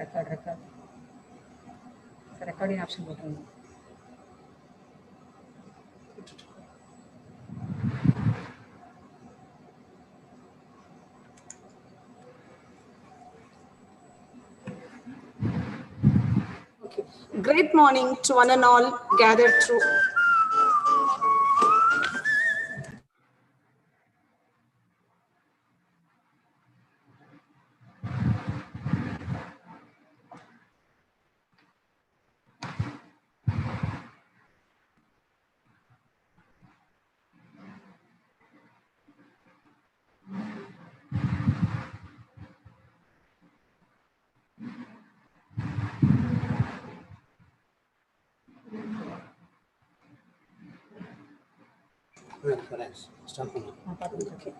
Record. So recording option button. Okay. Great morning to one and all gathered through. Okay.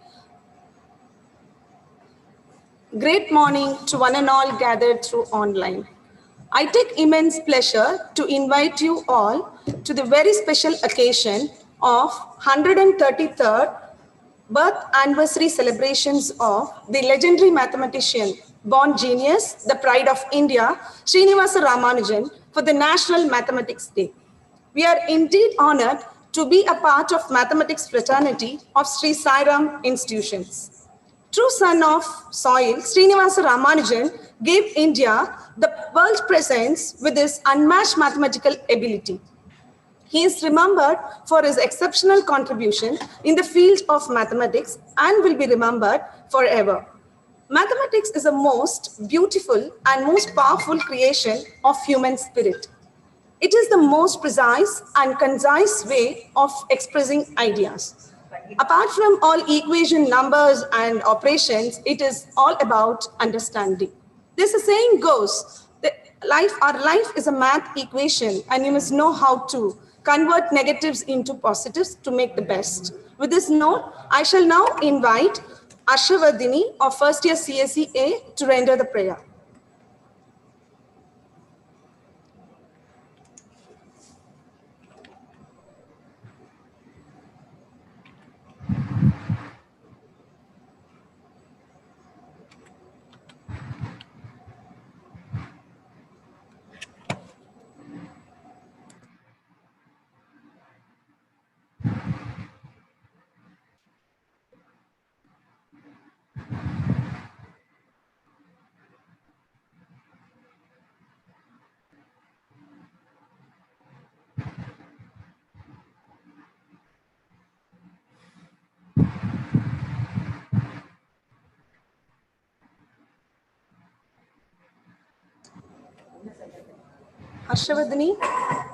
Great morning to one and all gathered through online. I take immense pleasure to invite you all to the very special occasion of 133rd birth anniversary celebrations of the legendary mathematician, born genius, the pride of India, Srinivasa Ramanujan, for the National Mathematics Day. We are indeed honored to be a part of mathematics fraternity of Sri Sairam institutions. True son of soil, Srinivasa Ramanujan gave India the world presence with his unmatched mathematical ability. He is remembered for his exceptional contribution in the field of mathematics and will be remembered forever. Mathematics is the most beautiful and most powerful creation of human spirit. It is the most precise and concise way of expressing ideas. Apart from all equation numbers and operations, it is all about understanding. There's a saying goes, that our life is a math equation and you must know how to convert negatives into positives to make the best. With this note, I shall now invite Ashavardhini of first year CSE A to render the prayer. Harshavardhani,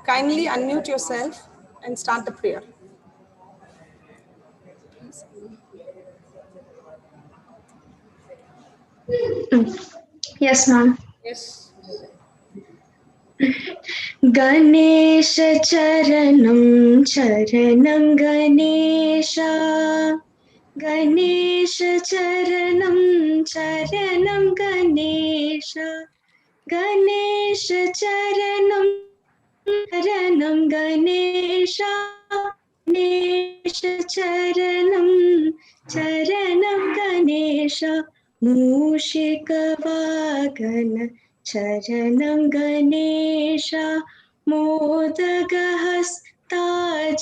kindly unmute yourself and start the prayer. Yes, ma'am. Yes. Ganesh charanam charanam Ganesha. Ganesh charanam charanam Ganesha. Ganesh charanam charanam Ganesha. Ganesh charanam charanam Ganesha. Mushikavagana charanam Ganesha. Modagahasta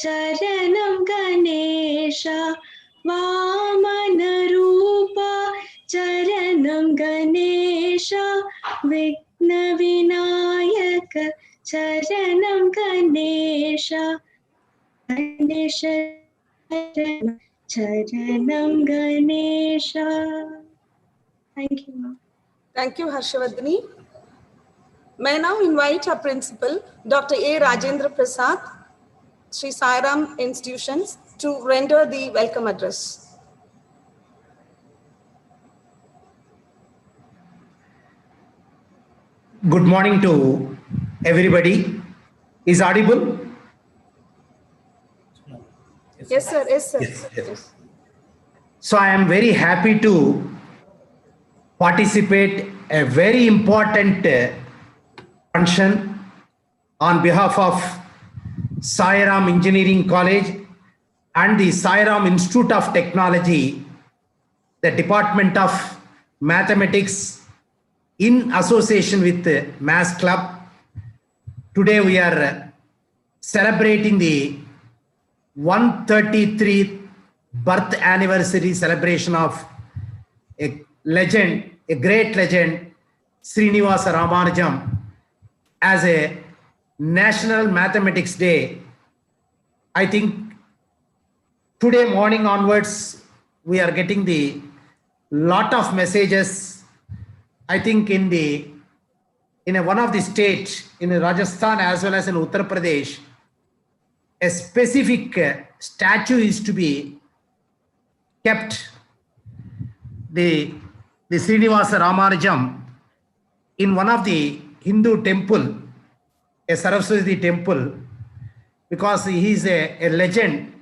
charanam Ganesha. Vamanarupa charanam Ganesha. Vigna Vinayaka charanam Ganesha. Ganesha charanam Ganesha. Thank you, ma'am. Thank you, Harshavardhani. May I now invite our principal, Dr. A. Rajendra Prasad, Sri Sairam Institutions, to render the welcome address. Good morning to everybody. Is audible? Yes, sir. Yes, sir. Yes. So I am very happy to participate a very important function on behalf of Sairam Engineering College and the Sairam Institute of Technology, the Department of Mathematics in association with the Mass Club, today we are celebrating the 133th birth anniversary celebration of a legend, a great legend, Srinivasa Ramanujam, as a National Mathematics Day. I think today morning onwards, we are getting the lot of messages. I think in one of the states, in Rajasthan as well as in Uttar Pradesh, a specific statue is to be kept, the Srinivasa Ramanujam, in one of the Hindu temple, a Saraswati temple, because he is a legend.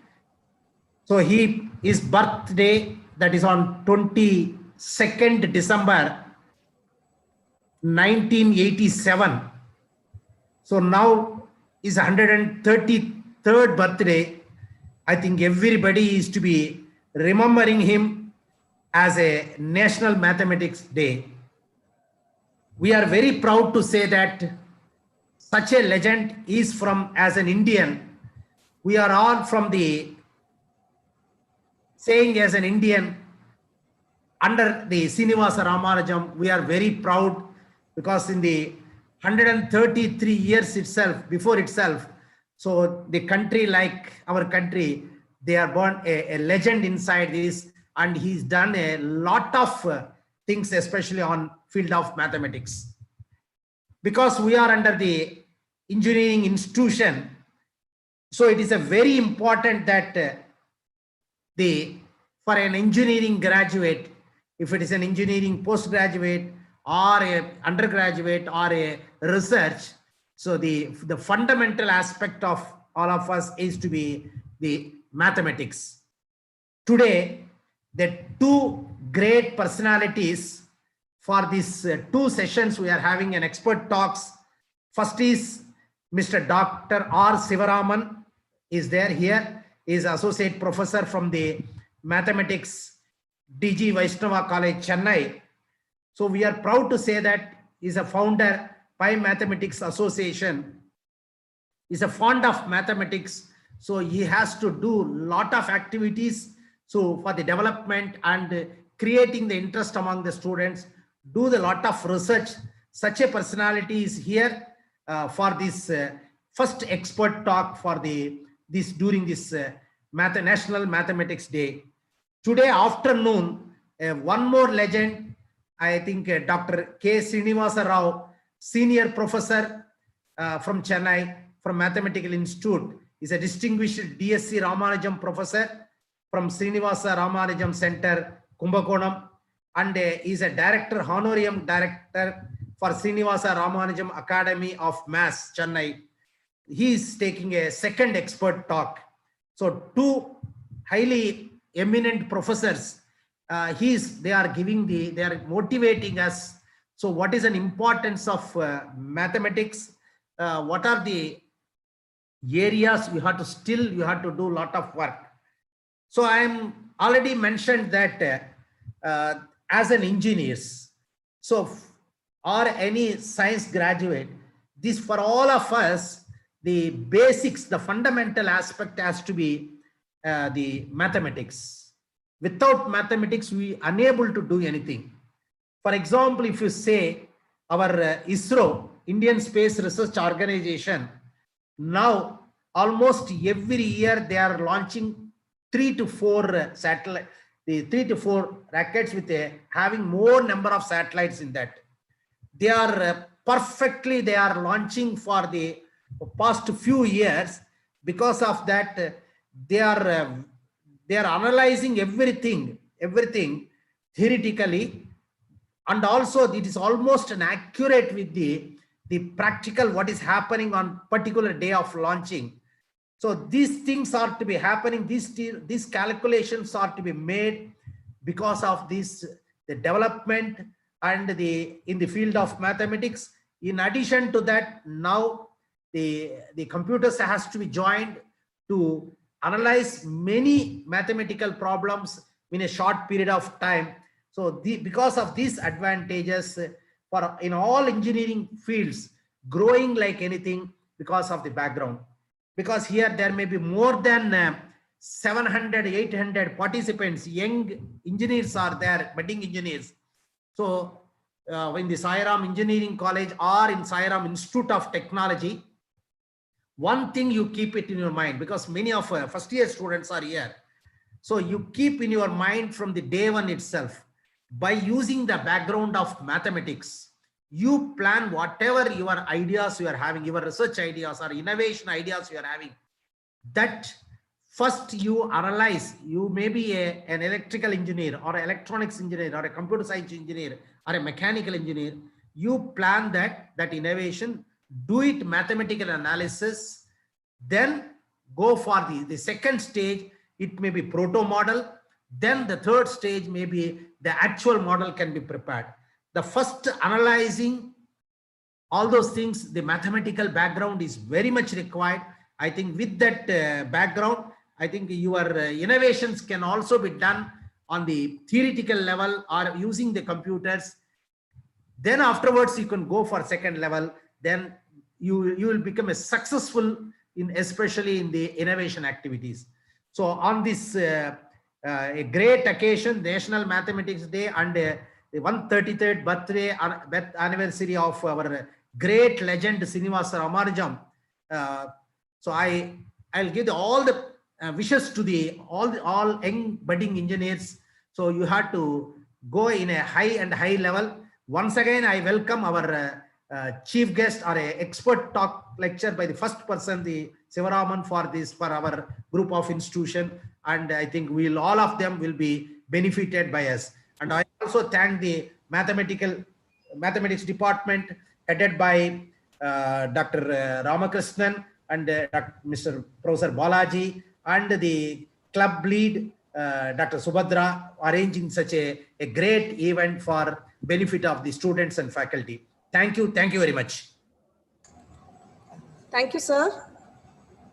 So his birthday, that is on 22nd December 1987. So now is 133rd birthday. I think everybody is to be remembering him as a National Mathematics Day. We are very proud to say that such a legend is from, as an Indian, we are all from the saying as an Indian, under the Srinivasa Ramanujam, we are very proud, because in the 133 years itself, before itself, so the country, like our country, they are born a legend inside this, and he's done a lot of things, especially on field of mathematics. Because we are under the engineering institution, so it is a very important that for an engineering graduate, if it is an engineering postgraduate or a undergraduate or a research, so the fundamental aspect of all of us is to be the mathematics. Today, the two great personalities for these 2 sessions, we are having an expert talks. First is Mr. Dr. R. Sivaraman is there here. He is associate professor from the mathematics DG Vaishnava College, Chennai. So we are proud to say that he is a founder, Pi Mathematics Association. He is a fond of mathematics. So he has to do lot of activities. So for the development and creating the interest among the students, do the lot of research. Such a personality is here for this first expert talk for during this National Mathematics Day. Today afternoon, one more legend, I think Dr. K. Srinivasa Rao, senior professor from Chennai, from Mathematical Institute, is a distinguished DSc Ramanujam professor from Srinivasa Ramanujam Center, Kumbakonam, and is a director, honorarium director for Srinivasa Ramanujam Academy of Maths, Chennai. He is taking a second expert talk. So 2 highly eminent professors, they are motivating us. So what is an importance of mathematics? What are the areas you have to do a lot of work. So I am already mentioned that as an engineer, so or any science graduate, this for all of us, the basics, the fundamental aspect has to be the mathematics. Without mathematics, we are unable to do anything. For example, if you say our ISRO, Indian Space Research Organization, now almost every year they are launching 3 to 4 satellite, the 3 to 4 rockets with having more number of satellites in that. They are they are launching for the past few years. Because of that, they are analyzing everything theoretically, and also it is almost an accurate with the practical what is happening on particular day of launching. So these things are to be happening, these calculations are to be made because of this, the development and in the field of mathematics. In addition to that, now the computers has to be joined to analyze many mathematical problems in a short period of time. So because of these advantages, for in all engineering fields, growing like anything because of the background. Because here there may be more than 700, 800 participants, young engineers are there, budding engineers. So in the Sairam Engineering College or in Sairam Institute of Technology, one thing you keep it in your mind, because many of first year students are here. So you keep in your mind from the day one itself, by using the background of mathematics, you plan whatever your ideas you are having, your research ideas or innovation ideas you are having, that first you analyze. You may be an electrical engineer or an electronics engineer or a computer science engineer or a mechanical engineer. You plan that innovation, do it mathematical analysis, then go for the second stage. It may be proto model. Then the third stage may be the actual model can be prepared. The first analyzing all those things, the mathematical background is very much required. I think with that background, I think your innovations can also be done on the theoretical level or using the computers. Then afterwards you can go for second level. Then you will become a successful in, especially in the innovation activities. So on this a great occasion, National Mathematics Day, and the 133rd birthday anniversary of our great legend Srinivasa Ramanujan. So I'll give all the wishes to the all young budding engineers. So you have to go in a high level. Once again, I welcome our chief guest or a expert talk lecture by the first person, the Sivaraman, for our group of institution. And I think all of them will be benefited by us. And I also thank the mathematics department headed by Dr. Ramakrishnan and Mr. Professor Balaji, and the club lead Dr. Subhadra, arranging such a great event for benefit of the students and faculty. Thank you very much. Thank you, sir.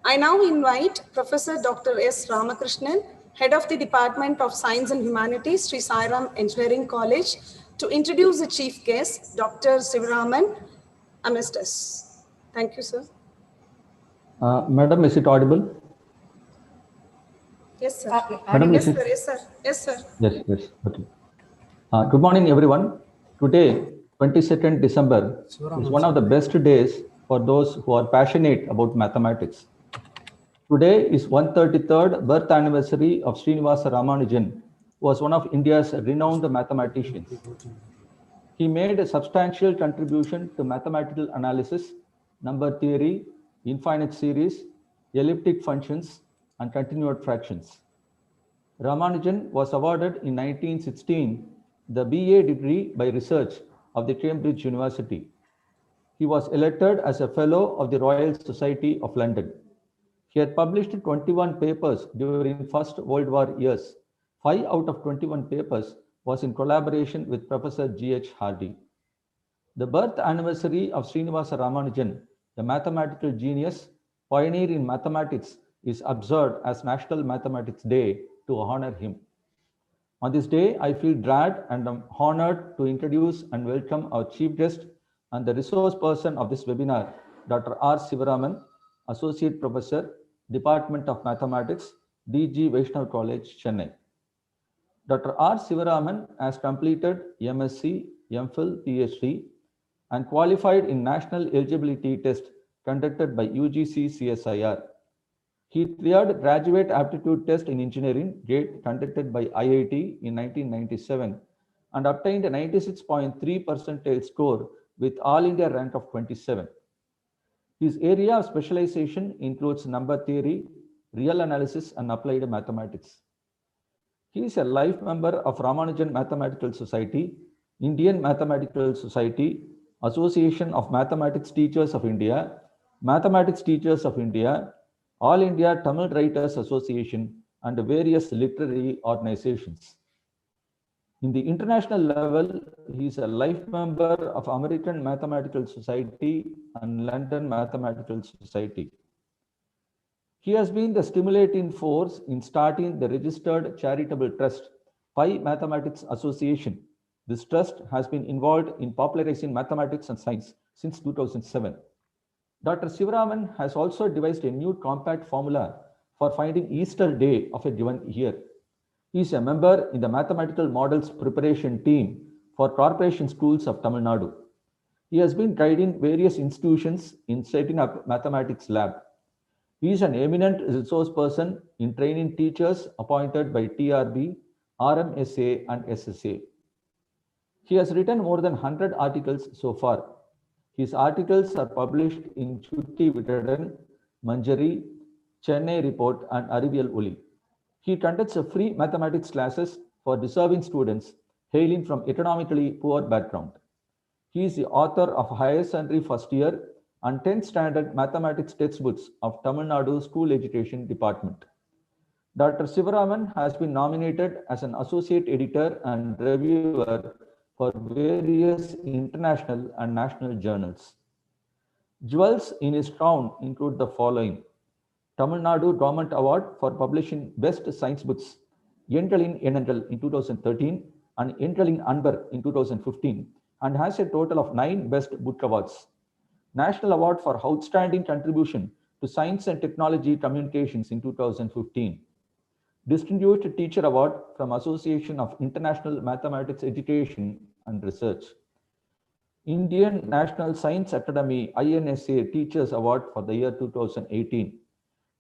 I now invite Professor Dr. S. Ramakrishnan, Head of the Department of Science and Humanities, Sri Sairam Engineering College, to introduce the chief guest, Dr. Sivaraman, amidst us. Thank you, sir. Madam, is it audible? Yes, sir. Madam, Yes, sir. Yes, sir. Yes, sir. Yes. Okay. Good morning, everyone. Today, 22nd December, is one of the best days for those who are passionate about mathematics. Today is 133rd birth anniversary of Srinivasa Ramanujan, who was one of India's renowned mathematicians. He made a substantial contribution to mathematical analysis, number theory, infinite series, elliptic functions, and continued fractions. Ramanujan was awarded in 1916 the BA degree by research of the Cambridge University. He was elected as a Fellow of the Royal Society of London. He had published 21 papers during First World War years. 5 out of 21 papers was in collaboration with Professor G.H. Hardy. The birth anniversary of Srinivasa Ramanujan, the mathematical genius, pioneer in mathematics, is observed as National Mathematics Day to honor him. On this day, I feel glad and am honored to introduce and welcome our chief guest and the resource person of this webinar, Dr. R. Sivaraman, Associate Professor, Department of Mathematics, D.G. Vaishnav College, Chennai. Dr. R. Sivaraman has completed MSc, MPhil, PhD, and qualified in National Eligibility Test conducted by UGC CSIR. He cleared Graduate Aptitude Test in Engineering, GATE, conducted by IIT in 1997 and obtained a 96.3 percentile score with All India rank of 27. His area of specialization includes number theory, real analysis, and applied mathematics. He is a life member of Ramanujan Mathematical Society, Indian Mathematical Society, Association of Mathematics Teachers of India, Mathematics Teachers of India, All India Tamil Writers Association, and various literary organizations. In the international level, he is a life member of American Mathematical Society and London Mathematical Society. He has been the stimulating force in starting the registered charitable trust, Pi Mathematics Association, This trust has been involved in popularizing mathematics and science since 2007. Dr. Sivaraman has also devised a new compact formula for finding Easter day of a given year. He is a member in the mathematical models preparation team for corporation schools of Tamil Nadu. He has been guiding various institutions in setting up mathematics lab. He is an eminent resource person in training teachers appointed by TRB, RMSA, and SSA. He has written more than 100 articles so far. His articles are published in Chutti Vitadan, Manjari, Chennai Report, and Ariviyal Oli. He conducts a free mathematics classes for deserving students hailing from economically poor background. He is the author of Higher Secondary First Year and 10th Standard Mathematics textbooks of Tamil Nadu School Education Department. Dr. Sivaraman has been nominated as an associate editor and reviewer for various international and national journals. Jewels in his crown include the following: Tamil Nadu Government Award for publishing best science books, Yentalin Enangal in 2013 and Yentalin Anbar in 2015, and has a total of 9 best book awards. National Award for Outstanding Contribution to Science and Technology Communications in 2015. Distinguished Teacher Award from Association of International Mathematics Education and Research. Indian National Science Academy INSA Teachers Award for the year 2018.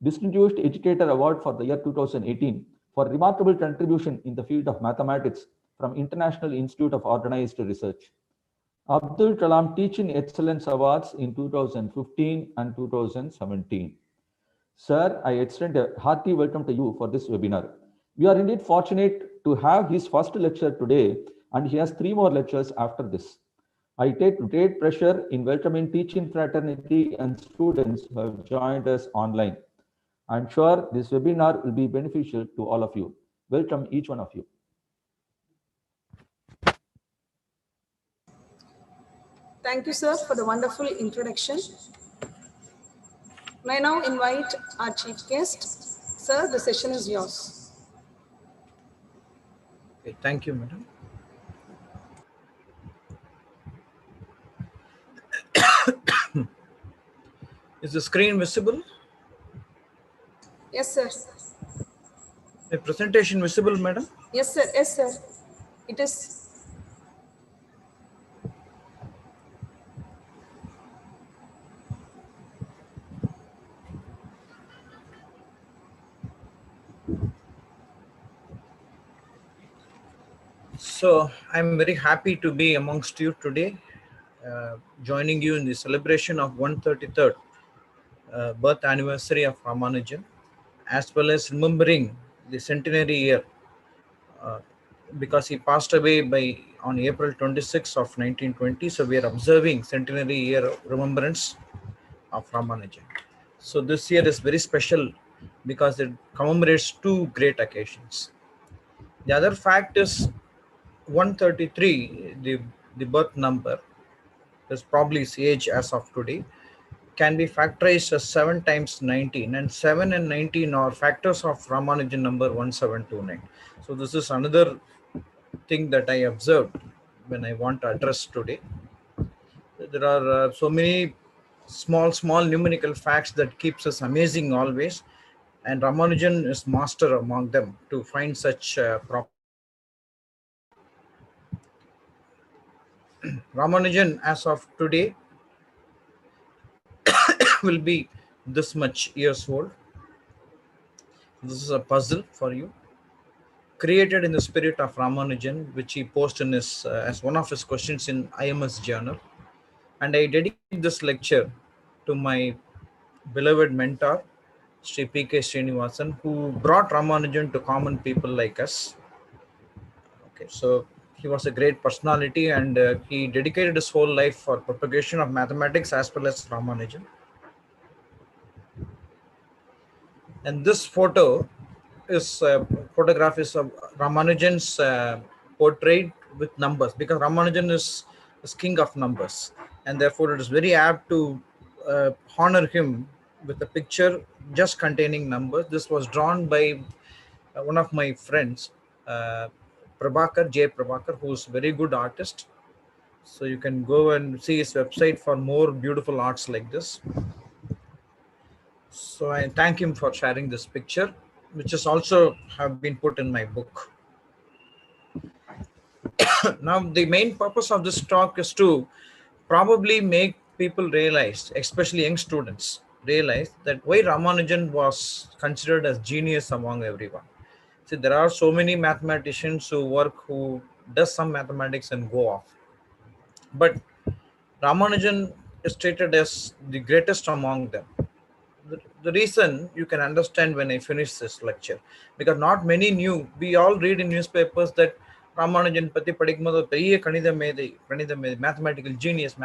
Distinguished Educator Award for the year 2018 for remarkable contribution in the field of mathematics from International Institute of Organized Research. Abdul Kalam Teaching Excellence Awards in 2015 and 2017. Sir, I extend a hearty welcome to you for this webinar. We are indeed fortunate to have his first lecture today, and he has 3 more lectures after this. I take great pleasure in welcoming teaching fraternity and students who have joined us online. I'm sure this webinar will be beneficial to all of you. Welcome each one of you. Thank you, sir, for the wonderful introduction. May I now invite our chief guest. Sir, the session is yours. Okay, thank you, madam. Is the screen visible? Yes, sir. The presentation visible, madam? Yes, sir. Yes, sir. It is. So I'm very happy to be amongst you today, joining you in the celebration of 133rd birth anniversary of Ramanujan, as well as remembering the centenary year, because he passed away on April 26 of 1920. So we are observing centenary year of remembrance of Ramanujan. So this year is very special because it commemorates 2 great occasions. The other fact is 133, the birth number, is probably his age as of today, can be factorized as 7 times 19, and 7 and 19 are factors of Ramanujan number 1729. So this is another thing that I observed when I want to address today. There are so many small numerical facts that keeps us amazing always, and Ramanujan is master among them to find such proper. Ramanujan as of today will be this much years old. This is a puzzle for you, created in the spirit of Ramanujan, which he posted in his as one of his questions in IMS journal. And I dedicate this lecture to my beloved mentor, Sri P.K. Srinivasan, who brought Ramanujan to common people like us. Okay, so he was a great personality, and he dedicated his whole life for propagation of mathematics as well as Ramanujan. And this photograph is of Ramanujan's portrait with numbers, because Ramanujan is king of numbers, and therefore it is very apt to honor him with a picture just containing numbers. This was drawn by one of my friends, Prabhakar, J. Prabhakar, who's a very good artist. So you can go and see his website for more beautiful arts like this. So I thank him for sharing this picture, which is also have been put in my book. Now, the main purpose of this talk is to probably make people realize, especially young students, realize that why Ramanujan was considered as genius among everyone. See, there are so many mathematicians who does some mathematics and go off. But Ramanujan is treated as the greatest among them. The reason you can understand when I finish this lecture, because not many knew. We all read in newspapers that Ramanujan pati padikkumbodhu periya kanidha mathematical genius.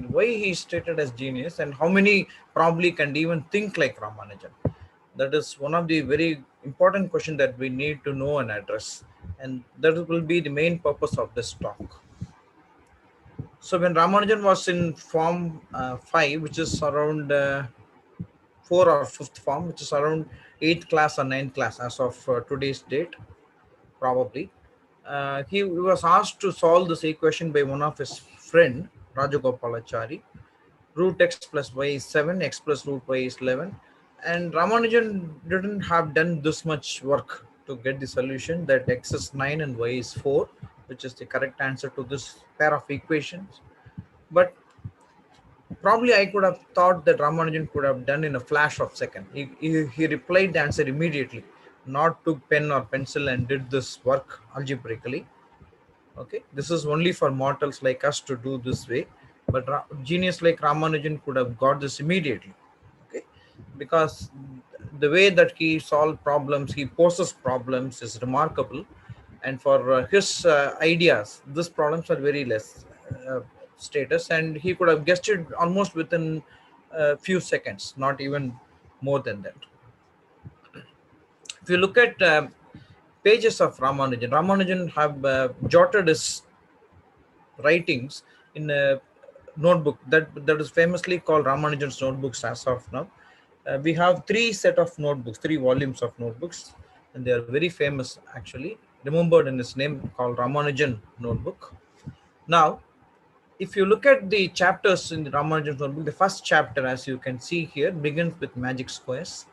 Why he is treated as genius, and how many probably can even think like Ramanujan? That is one of the very important questions that we need to know and address, and that will be the main purpose of this talk. So when Ramanujan was in form 5, which is around 4 or 5th form, which is around 8th class or 9th class as of today's date, probably, he was asked to solve this equation by one of his friend, Rajagopalachari. Root x plus y is 7, x plus root y is 11. And Ramanujan didn't have done this much work to get the solution that x is 9 and y is 4, which is the correct answer to this pair of equations. But probably I could have thought that Ramanujan could have done in a flash of second. He replied the answer immediately, not took pen or pencil and did this work algebraically. Okay, this is only for mortals like us to do this way, but genius like Ramanujan could have got this immediately. Okay, because the way that he solved problems, he poses problems is remarkable, and for his ideas, these problems are very less status, and he could have guessed it almost within a few seconds, not even more than that. If you look at pages of Ramanujan have jotted his writings in a notebook that is famously called Ramanujan's Notebooks as of now. We have 3 set of notebooks, 3 volumes of notebooks, and they are very famous actually, remembered in his name, called Ramanujan Notebook. Now, if you look at the chapters in the Ramanujan Notebook, the first chapter, as you can see here, begins with magic squares.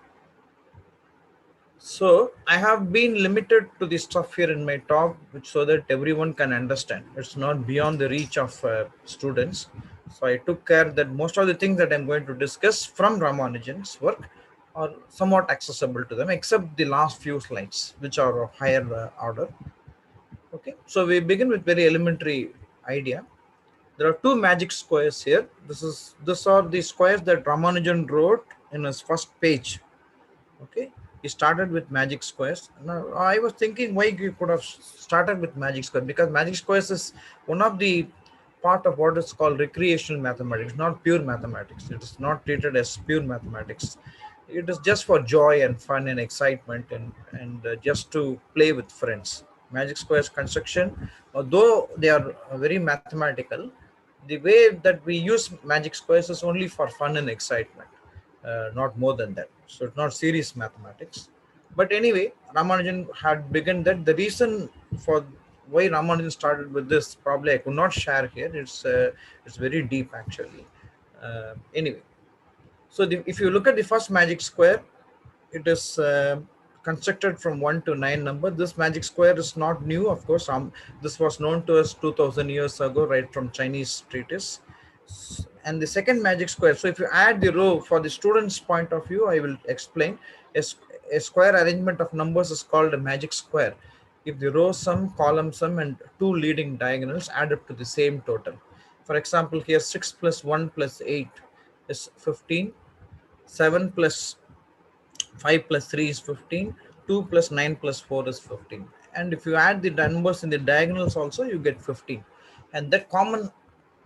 So I have been limited to the stuff here in my talk, so that everyone can understand. It's not beyond the reach of students. So I took care that most of the things that I'm going to discuss from Ramanujan's work are somewhat accessible to them, except the last few slides, which are of higher order. Okay, so we begin with very elementary idea. There are 2 magic squares here. These are the squares that Ramanujan wrote in his first page. Okay, he started with magic squares. Now I was thinking why you could have started with magic squares, because magic squares is one of the part of what is called recreational mathematics, not pure mathematics. It is not treated as pure mathematics. It is just for joy and fun and excitement and just to play with friends. Magic squares construction, although they are very mathematical, the way that we use magic squares is only for fun and excitement, not more than that. So it's not serious mathematics. But anyway, Ramanujan had begun that. The reason for why Ramanujan started with this, probably I could not share here. It's very deep actually. Anyway, so if you look at the first magic square, it is constructed from 1 to 9 number. This magic square is not new, of course. This was known to us 2000 years ago, right from Chinese treatise. And the second magic square, so if you add the row, for the student's point of view, I will explain. A square arrangement of numbers is called a magic square if the row sum, column sum, and 2 leading diagonals add up to the same total. For example, here 6 plus 1 plus 8 is 15, 7 plus 5 plus 3 is 15, 2 plus 9 plus 4 is 15. And if you add the numbers in the diagonals also, you get 15. And that common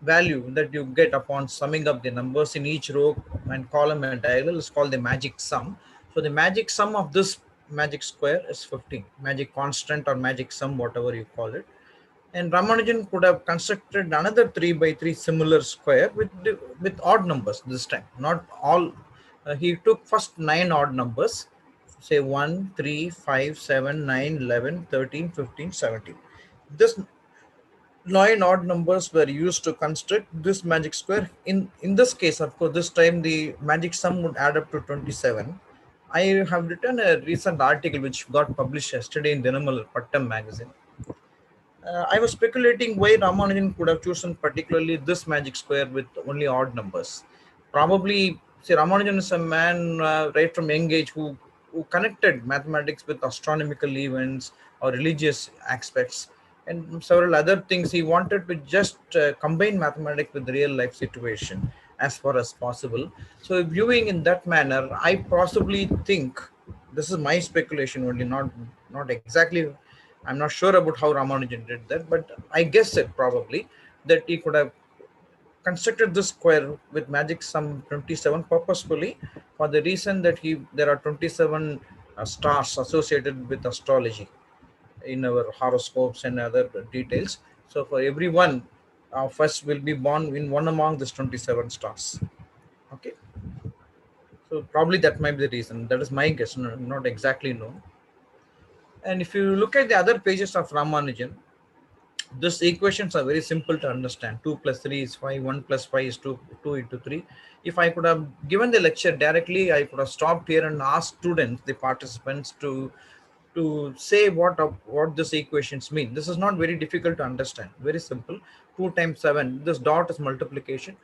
value that you get upon summing up the numbers in each row and column and diagonal is called the magic sum. So the magic sum of this magic square is 15, magic constant or magic sum, whatever you call it. And Ramanujan could have constructed another 3 by 3 similar square with odd numbers this time, not all. He took first 9 odd numbers, say 1, 3, 5, 7, 9, 11, 13, 15, 17. This 9 odd numbers were used to construct this magic square. In this case, of course, this time the magic sum would add up to 27. I have written a recent article which got published yesterday in Dinamal Pattam magazine. I was speculating why Ramanujan could have chosen particularly this magic square with only odd numbers. Probably, see, Ramanujan is a man right from young age who connected mathematics with astronomical events or religious aspects and several other things. He wanted to just combine mathematics with real life situation as far as possible. So viewing in that manner, I possibly think, this is my speculation only, not exactly, I'm not sure about how Ramanujan did that, but I guess it probably that he could have constructed this square with magic sum 27 purposefully for the reason that there are 27 stars associated with astrology in our horoscopes and other details. So for everyone of us will be born in one among these 27 stars. Okay. So probably that might be the reason. That is my guess, not exactly known. And if you look at the other pages of Ramanujan, these equations are very simple to understand. 2 plus 3 is 5, 1 plus 5 is 2, 2 into 3. If I could have given the lecture directly, I could have stopped here and asked students, the participants, to say what these equations mean. This is not very difficult to understand, very simple. 2 times 7, this dot is multiplication.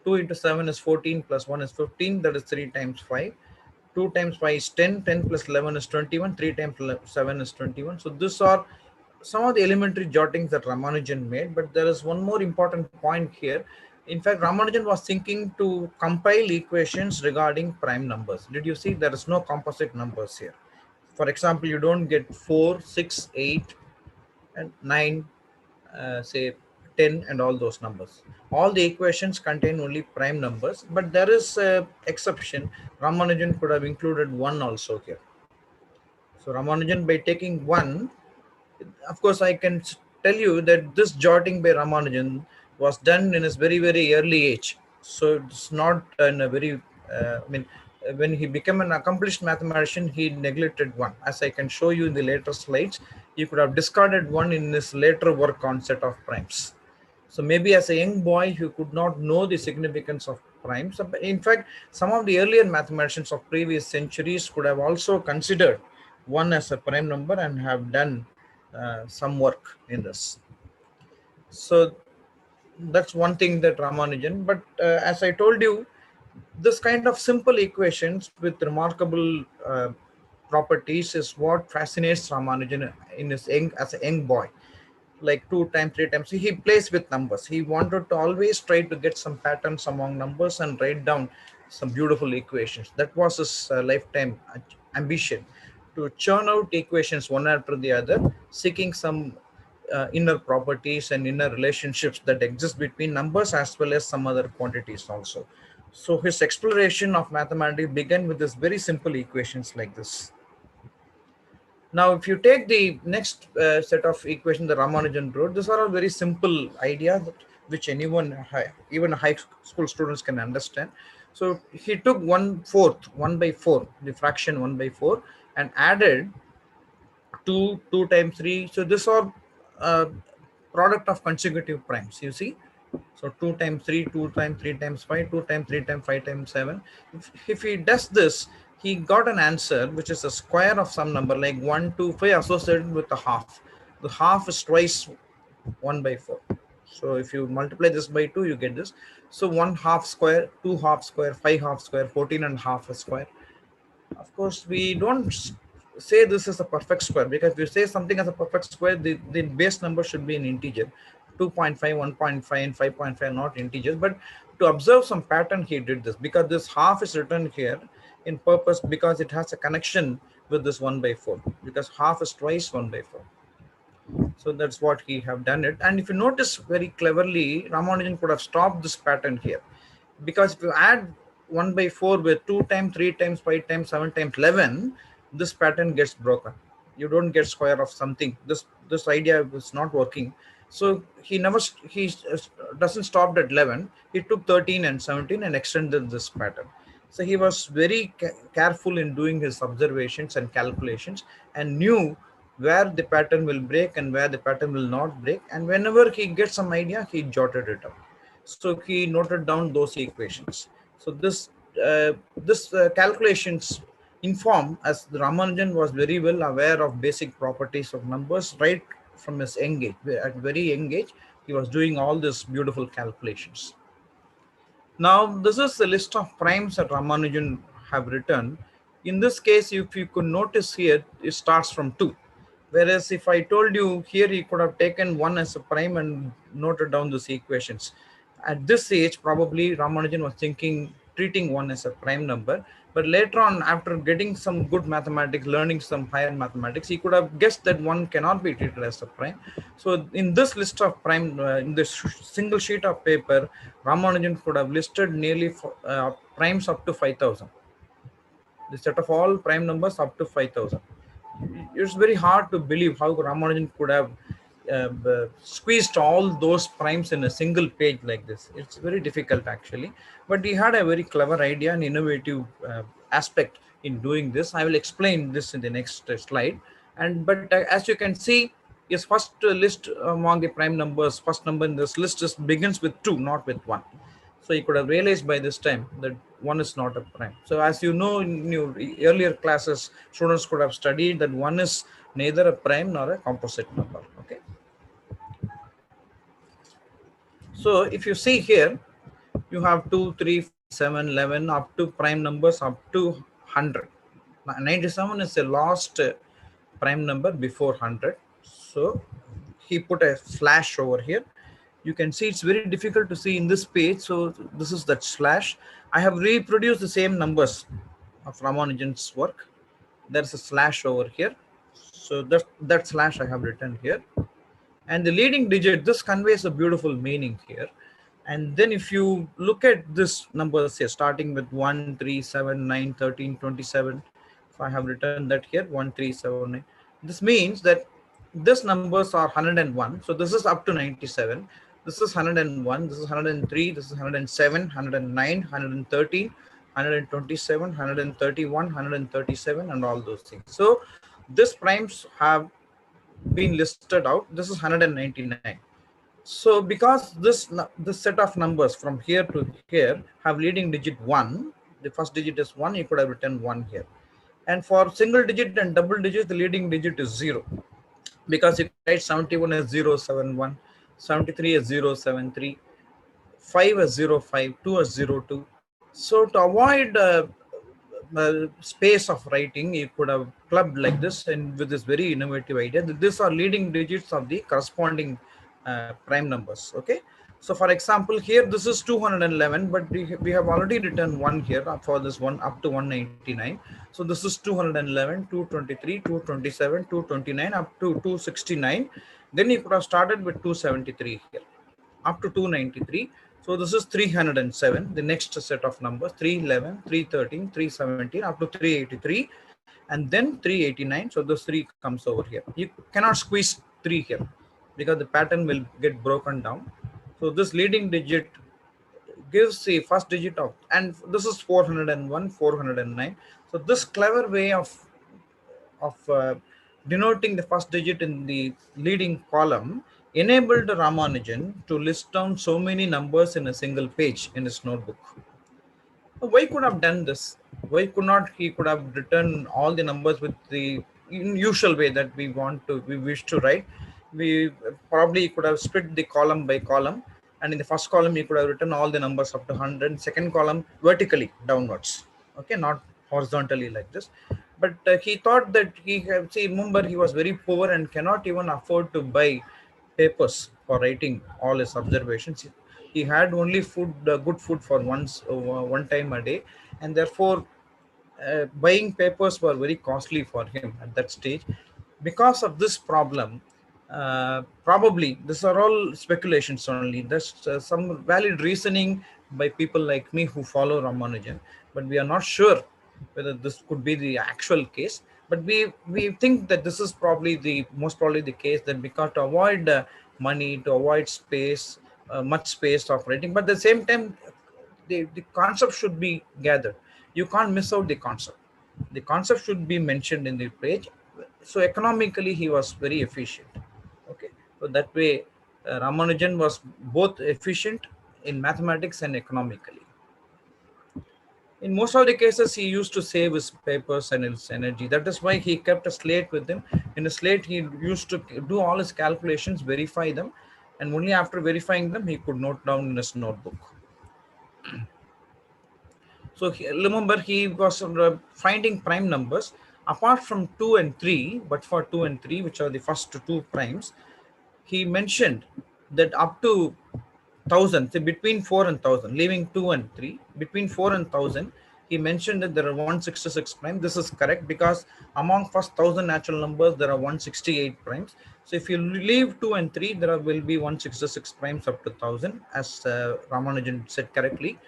2 into 7 is 14 plus 1 is 15, that is 3 times 5. 2 times 5 is 10, 10 plus 11 is 21, 3 times 7 is 21. So these are some of the elementary jottings that Ramanujan made, but there is one more important point here. In fact, Ramanujan was thinking to compile equations regarding prime numbers. Did you see there is no composite numbers here? For example, you don't get 4, 6, 8, and 9, say 10 and all those numbers. All the equations contain only prime numbers, but there is an exception. Ramanujan could have included 1 also here. So Ramanujan, by taking 1, of course, I can tell you that this jotting by Ramanujan was done in his very, very early age. So it's not in a very, when he became an accomplished mathematician, he neglected 1. As I can show you in the later slides, he could have discarded 1 in his later work on set of primes. So maybe as a young boy, he could not know the significance of primes. In fact, some of the earlier mathematicians of previous centuries could have also considered 1 as a prime number and have done some work in this. So that's one thing that Ramanujan, but as I told you, this kind of simple equations with remarkable properties is what fascinates Ramanujan as a young boy. Like 2 times, 3 times, he plays with numbers. He wanted to always try to get some patterns among numbers and write down some beautiful equations. That was his lifetime ambition, to churn out equations one after the other, seeking some inner properties and inner relationships that exist between numbers as well as some other quantities also. So his exploration of mathematics began with this very simple equations like this. Now, if you take the next set of equations, the Ramanujan Road, these are all very simple ideas which anyone, even high school students, can understand. So he took 1/4, 1 by 4, the fraction 1 by 4, and added 2, 2 times 3. So this are product of consecutive primes, you see. So 2 times 3, 2 times 3 times 5, 2 times 3 times 5 times 7. If he does this, he got an answer which is a square of some number like 1, 2, 5 associated with a half. The half is twice 1 by 4. So if you multiply this by 2, you get this. So 1 half square, 2 half square, 5 half square, 14 and a half a square. Of course, we don't say this is a perfect square, because if you say something as a perfect square, the base number should be an integer. 2.5, 1.5 and 5.5 are not integers, but to observe some pattern, he did this, because this half is written here in purpose because it has a connection with this 1 by 4, because half is twice 1 by 4. So that's what he have done it. And if you notice very cleverly, Ramanujan could have stopped this pattern here, because if you add 1 by 4 with 2 times, 3 times, 5 times, 7 times, 11, this pattern gets broken. You don't get square of something. This idea is not working. So he doesn't stop at 11. He took 13 and 17 and extended this pattern. So he was very careful in doing his observations and calculations, and knew where the pattern will break and where the pattern will not break. And whenever he gets some idea, he jotted it up. So he noted down those equations. So this calculations inform, as Ramanujan was very well aware of basic properties of numbers right from his young age. At very young age, he was doing all these beautiful calculations. Now, this is the list of primes that Ramanujan have written. In this case, if you could notice here, it starts from 2. Whereas if I told you here, he could have taken 1 as a prime and noted down these equations. At this age, probably Ramanujan was thinking, treating 1 as a prime number. But later on, after getting some good mathematics, learning some higher mathematics, he could have guessed that 1 cannot be treated as a prime. So in this list of prime, in this single sheet of paper, Ramanujan could have listed nearly primes up to 5,000. The set of all prime numbers up to 5,000. It's very hard to believe how Ramanujan could have squeezed all those primes in a single page like this. It's very difficult actually, but he had a very clever idea and innovative aspect in doing this. I will explain this in the next slide. But as you can see, his first list among the prime numbers, first number in this list begins with 2, not with 1. So you could have realized by this time that 1 is not a prime. So as you know, in your earlier classes, students could have studied that 1 is neither a prime nor a composite number. Okay. So if you see here, you have 2, 3, 7, 11 up to prime numbers up to 100. 97 is the last prime number before 100. So he put a slash over here. You can see it's very difficult to see in this page. So this is that slash. I have reproduced the same numbers of Ramanujan's work. There's a slash over here. So that slash I have written here. And the leading digit, this conveys a beautiful meaning here. And then if you look at this numbers here, starting with 1, 3, 7, 9, 13, 27. So I have written that here, 1, 3, 7, 9. This means that these numbers are 101. So this is up to 97. This is 101. This is 103. This is 107, 109, 113, 127, 131, 137, and all those things. So these primes have been listed out. This is 199. So because this set of numbers from here to here have leading digit 1, the first digit is 1, you could have written 1 here. And for single digit and double digit, the leading digit is 0. Because you write 71 as 071, 73 as 073, 5 as 05, 2 as 02. So to avoid space of writing, you could have clubbed like this, and with this very innovative idea that these are leading digits of the corresponding prime numbers. Okay. So for example, here this is 211, but we have already written 1 here for this one up to 199. So this is 211, 223, 227, 229 up to 269. Then you could have started with 273 here up to 293. So this is 307, the next set of numbers, 311, 313, 317 up to 383, and then 389. So this 3 comes over here. You cannot squeeze 3 here because the pattern will get broken down. So this leading digit gives the first digit of, and this is 401, 409. So this clever way of denoting the first digit in the leading column enabled Ramanujan to list down so many numbers in a single page in his notebook. Why could have done this? Why could not he could have written all the numbers with the usual way that we wish to write? We probably could have split the column by column, and in the first column you could have written all the numbers up to 100, second column vertically downwards, okay, not horizontally like this. But he thought that remember he was very poor and cannot even afford to buy papers for writing all his observations. He had only food, good food for one time a day, and therefore buying papers were very costly for him at that stage. Because of this problem, probably these are all speculations only. There's some valid reasoning by people like me who follow Ramanujan, but we are not sure whether this could be the actual case. But we think that this is most probably the case, that because to avoid money, to avoid space, much space of writing, but at the same time the concept should be gathered. you can't miss out the concept. The concept should be mentioned in the page. So economically, he was very efficient. Okay, so that way, Ramanujan was both efficient in mathematics and economically. In most of the cases, he used to save his papers and his energy. That is why he kept a slate with him. In a slate, he used to do all his calculations, verify them, and only after verifying them, he could note down in his notebook. So remember, he was finding prime numbers apart from 2 and 3, but for 2 and 3, which are the first two primes, he mentioned that up to 1000, so between 4 and 1000, leaving 2 and 3, between 4 and 1000, he mentioned that there are 166 primes. This is correct because among first 1000 natural numbers, there are 168 primes. So if you leave 2 and 3, there will be 166 primes up to 1000, as Ramanujan said correctly.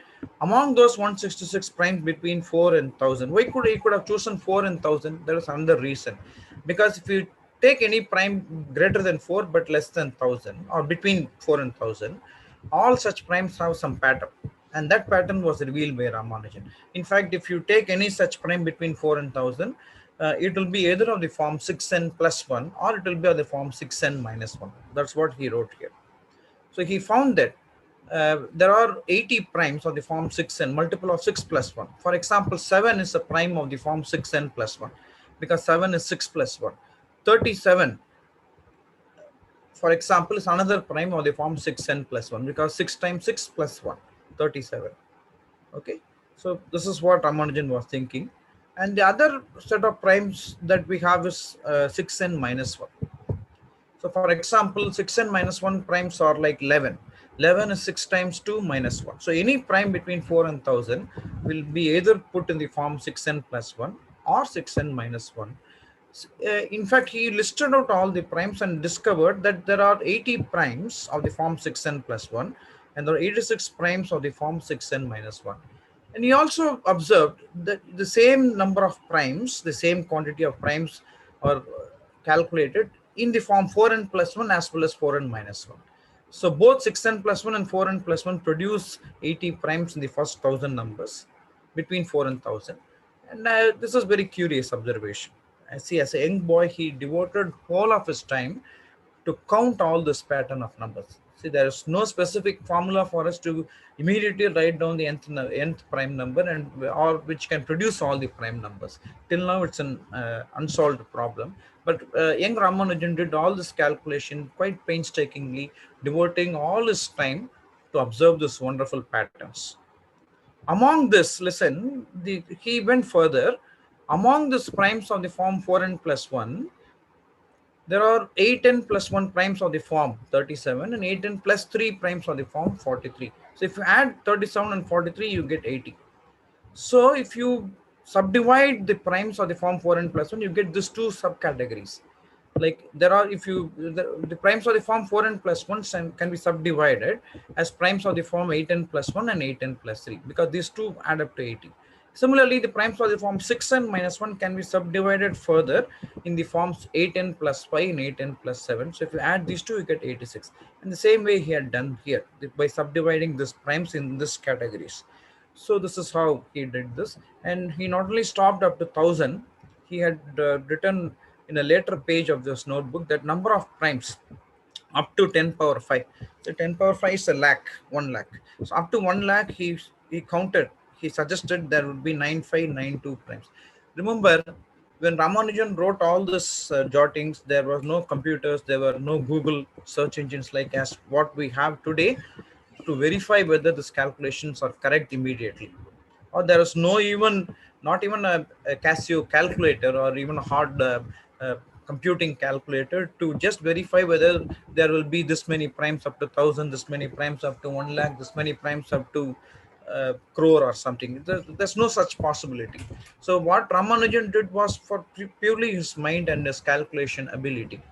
Among those 166 primes between 4 and 1000, why could he could have chosen 4 and 1000? There is another reason. Because if you take any prime greater than 4 but less than 1000, or between 4 and 1000, all such primes have some pattern, and that pattern was revealed by Ramanujan. In fact, if you take any such prime between 4 and 1000, it will be either of the form 6n plus 1 or it will be of the form 6n minus 1. That's what he wrote here. So he found that there are 80 primes of the form 6n, multiple of 6 plus 1. For example, 7 is a prime of the form 6n plus 1 because 7 is 6 plus 1. 37, for example, is another prime of the form 6n plus 1 because 6 times 6 plus 1, 37. Okay, so this is what Ramanujan was thinking. And the other set of primes that we have is 6n minus 1. So for example, 6n minus 1 primes are like 11. 11 is 6 times 2 minus 1. So any prime between 4 and 1000 will be either put in the form 6n plus 1 or 6n minus 1. In fact, he listed out all the primes and discovered that there are 80 primes of the form 6n plus 1 and there are 86 primes of the form 6n minus 1. And he also observed that the same number of primes, the same quantity of primes are calculated in the form 4n plus 1 as well as 4n minus 1. So both 6n plus 1 and 4n plus 1 produce 80 primes in the first 1000 numbers between 4 and 1000. And this is very curious observation. I see, as a young boy, he devoted all of his time to count all this pattern of numbers. See, there is no specific formula for us to immediately write down the nth prime number and or which can produce all the prime numbers. Till now, it's an unsolved problem. But young Ramanujan did all this calculation quite painstakingly, devoting all his time to observe these wonderful patterns. Among this, listen, he went further. Among these primes of the form 4n plus 1, there are 8n plus 1 primes of the form 37 and 8n plus 3 primes of the form 43. So if you add 37 and 43, you get 80. So if you subdivide the primes of the form 4n plus 1, you get these two subcategories. Like there are, if you, the primes of the form 4n plus 1 can be subdivided as primes of the form 8n plus 1 and 8n plus 3 because these two add up to 80. Similarly, the primes of the form 6n minus 1 can be subdivided further in the forms 8n plus 5 and 8n plus 7. So if you add these two, you get 86. In the same way he had done here by subdividing these primes in these categories. So this is how he did this. And he not only stopped up to 1000, he had written in a later page of this notebook that number of primes up to 10 power 5. So 10 power 5 is a lakh, 1 lakh. So up to 1 lakh, he counted. He suggested there would be 9592 primes. Remember, when Ramanujan wrote all this jottings, there was no computers, there were no Google search engines like as what we have today to verify whether these calculations are correct immediately. Or there is not even a Casio calculator or even a hard computing calculator to just verify whether there will be this many primes up to 1000, this many primes up to 1 lakh, this many primes up to crore or something. There's no such possibility. So what Ramanujan did was for purely his mind and his calculation ability.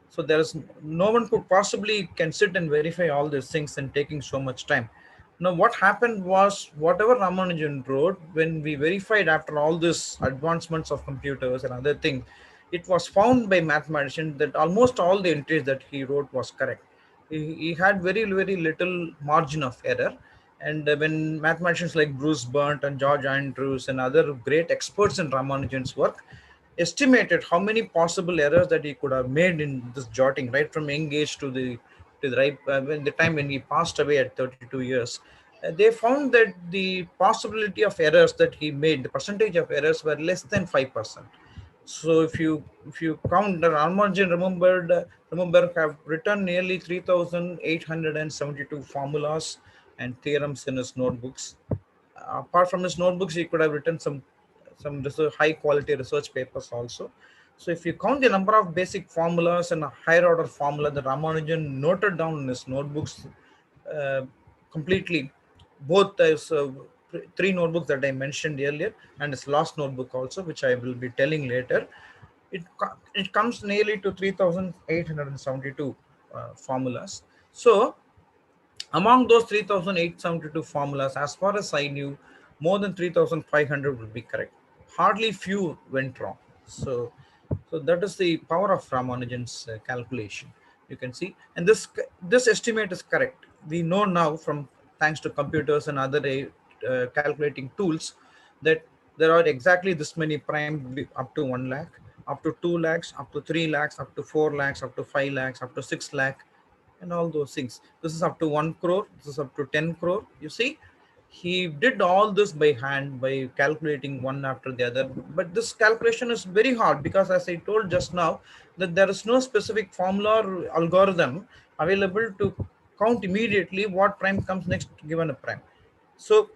So there is no one could possibly can sit and verify all these things and taking so much time. Now what happened was whatever Ramanujan wrote, when we verified after all these advancements of computers and other things, it was found by mathematicians that almost all the entries that he wrote was correct. He had very, very little margin of error. And when mathematicians like Bruce Burnt and George Andrews and other great experts in Ramanujan's work estimated how many possible errors that he could have made in this jotting, right from young age to the right when the time when he passed away at 32 years, they found that the possibility of errors that he made, the percentage of errors were less than 5%. So if you count, the Ramanujan remember have written nearly 3,872 formulas and theorems in his notebooks. Apart from his notebooks, he could have written some high quality research papers also. So if you count the number of basic formulas and a higher order formula that Ramanujan noted down in his notebooks uh, completely, both as three notebooks that I mentioned earlier and his last notebook also, which I will be telling later, it comes nearly to 3,872 formulas. So among those 3,872 formulas, as far as I knew, more than 3,500 would be correct. Hardly few went wrong. So that is the power of Ramanujan's calculation. You can see, and this estimate is correct. We know now from thanks to computers and other calculating tools that there are exactly this many prime up to 1 lakh, up to 2 lakhs, up to 3 lakhs, up to 4 lakhs, up to 5 lakhs, up to 6 lakh, and all those things. This is up to 1 crore, this is up to 10 crore. You see, he did all this by hand, by calculating one after the other. But this calculation is very hard because, as I told just now, that there is no specific formula or algorithm available to count immediately what prime comes next given a prime. So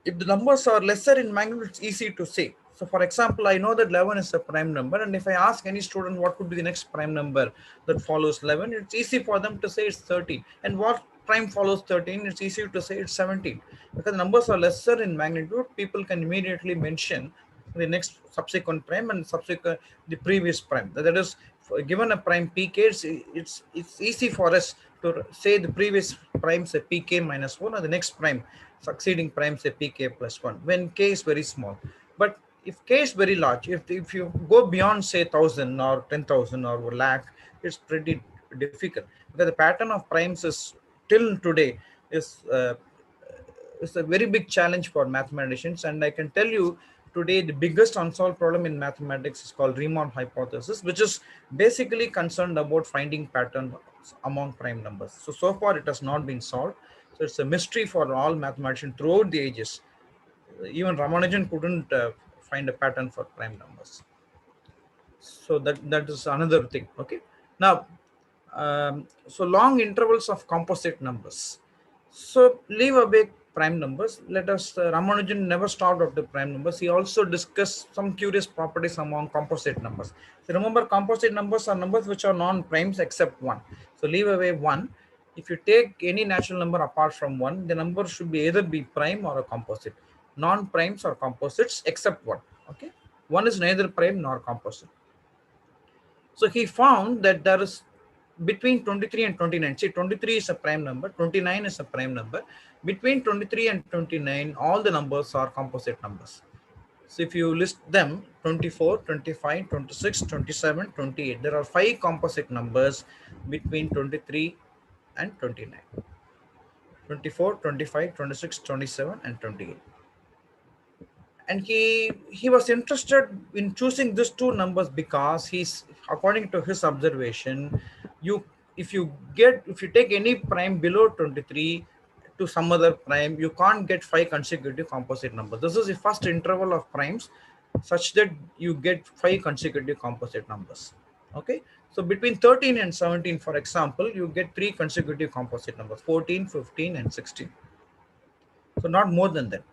if the numbers are lesser in magnitude, it's easy to say. So for example, I know that 11 is a prime number, and if I ask any student what could be the next prime number that follows 11, it's easy for them to say it's 13. And what prime follows 13, it's easy to say it's 17. Because numbers are lesser in magnitude, people can immediately mention the next subsequent prime and subsequent the previous prime. That is, given a prime pk, it's easy for us to say the previous prime say pk minus 1 or the next prime succeeding prime say pk plus 1 when k is very small. But if k is very large, if you go beyond say 1,000 or 10,000 or lakh, it's pretty difficult because the pattern of primes is till today is a very big challenge for mathematicians. And I can tell you today the biggest unsolved problem in mathematics is called Riemann hypothesis, which is basically concerned about finding patterns among prime numbers. So far it has not been solved. So it's a mystery for all mathematicians throughout the ages. Even Ramanujan couldn't find a pattern for prime numbers. So that is another thing. Okay. Now, so long intervals of composite numbers. So leave away prime numbers. Let us, Ramanujan never stopped after prime numbers. He also discussed some curious properties among composite numbers. So remember, composite numbers are numbers which are non-primes except 1. So leave away 1. If you take any natural number apart from 1, the number should be either be prime or a composite. Non-primes or composites except 1. Okay. 1 is neither prime nor composite. So he found that there is between 23 and 29. See, 23 is a prime number, 29 is a prime number. Between 23 and 29, all the numbers are composite numbers. So if you list them, 24, 25, 26, 27, 28, there are 5 composite numbers between 23 and 29. 24, 25, 26, 27, and 28. And he was interested in choosing these two numbers because he's, according to his observation, if you take any prime below 23 to some other prime, you can't get 5 consecutive composite numbers. This is the first interval of primes such that you get 5 consecutive composite numbers. Okay, so between 13 and 17, for example, you get 3 consecutive composite numbers, 14, 15, and 16. So not more than that.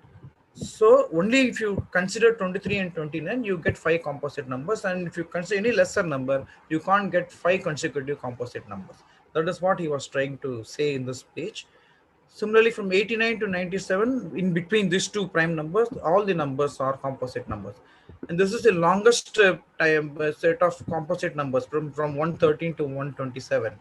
So only if you consider 23 and 29, you get 5 composite numbers. And if you consider any lesser number, you can't get 5 consecutive composite numbers. That is what he was trying to say in this page. Similarly, from 89 to 97, in between these two prime numbers, all the numbers are composite numbers. And this is the longest set of composite numbers from 113 to 127.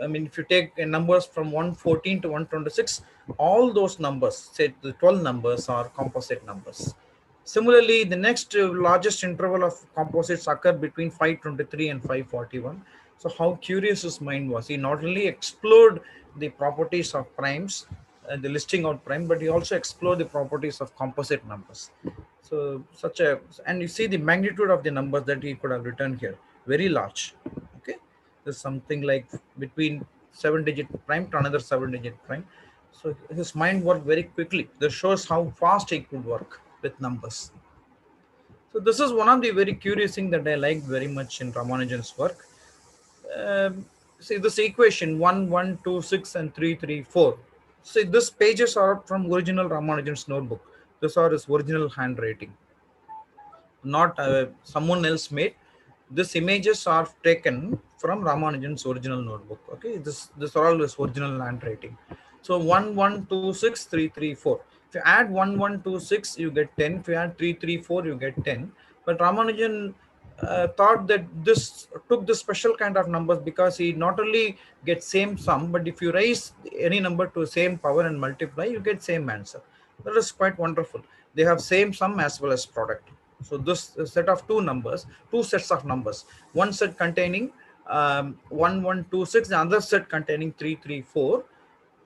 I mean, if you take numbers from 114 to 126, all those numbers, say the 12 numbers, are composite numbers. Similarly, the next largest interval of composites occur between 523 and 541. So how curious his mind was. He not only explored the properties of primes, the listing out prime, but he also explored the properties of composite numbers. So and you see the magnitude of the numbers that he could have written here, very large. Okay, there's something like between 7-digit prime to another 7-digit prime. So his mind worked very quickly. This shows how fast he could work with numbers. So this is one of the very curious thing that I liked very much in Ramanujan's work. See this equation 1, 1, 2, 6 and 3, 3, 4. See these pages are from original Ramanujan's notebook. These are his original handwriting, not someone else made. These images are taken from Ramanujan's original notebook. Okay, this are all his original handwriting. So 1, 1, 2, 6, 3, 3, 4. If you add 1, 1, 2, 6, you get 10. If you add 3, 3, 4, you get 10. But Ramanujan thought that this took the special kind of numbers because he not only gets same sum, but if you raise any number to same power and multiply, you get same answer. That is quite wonderful. They have same sum as well as product. So this set of two sets of numbers, one set containing 1, 1, 2, 6, the other set containing 3, 3, 4,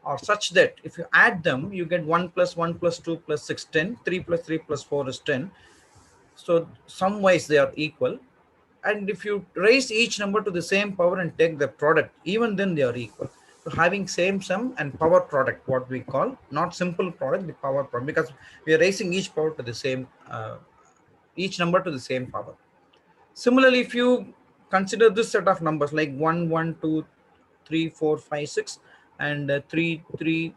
are such that if you add them, you get 1 plus 1 plus 2 plus 6, 10, 3 plus 3 plus 4 is 10. So sum wise they are equal. And if you raise each number to the same power and take the product, even then they are equal. So having same sum and power product, what we call, not simple product, the power product, because we are raising each power to the same each number to the same power. Similarly, if you consider this set of numbers like 1, 1, 2, 3, 4, 5, 6 and 3, 3,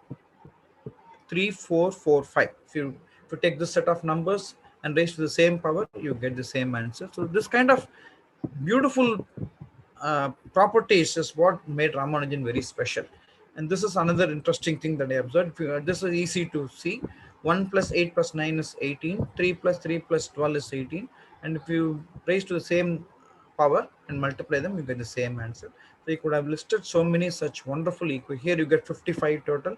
3, 4, 4, 5. If you take this set of numbers and raise to the same power, you get the same answer. So this kind of beautiful properties is what made Ramanujan very special. And this is another interesting thing that I observed. This is easy to see. 1 plus 8 plus 9 is 18. 3 plus 3 plus 12 is 18. And if you raise to the same power and multiply them, you get the same answer. So you could have listed so many such wonderful equations. Here you get 55 total.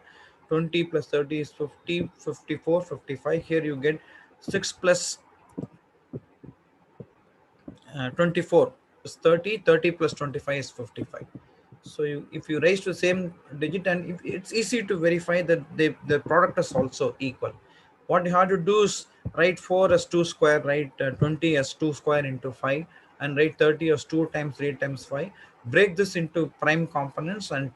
20 plus 30 is 50, 54, 55. Here you get 6 plus 24 is 30, 30 plus 25 is 55. So if you raise to the same digit, and it's easy to verify that the product is also equal. What you have to do is write 4 as 2 square, write 20 as 2 square into 5, and write 30 as 2 times 3 times 5. Break this into prime components and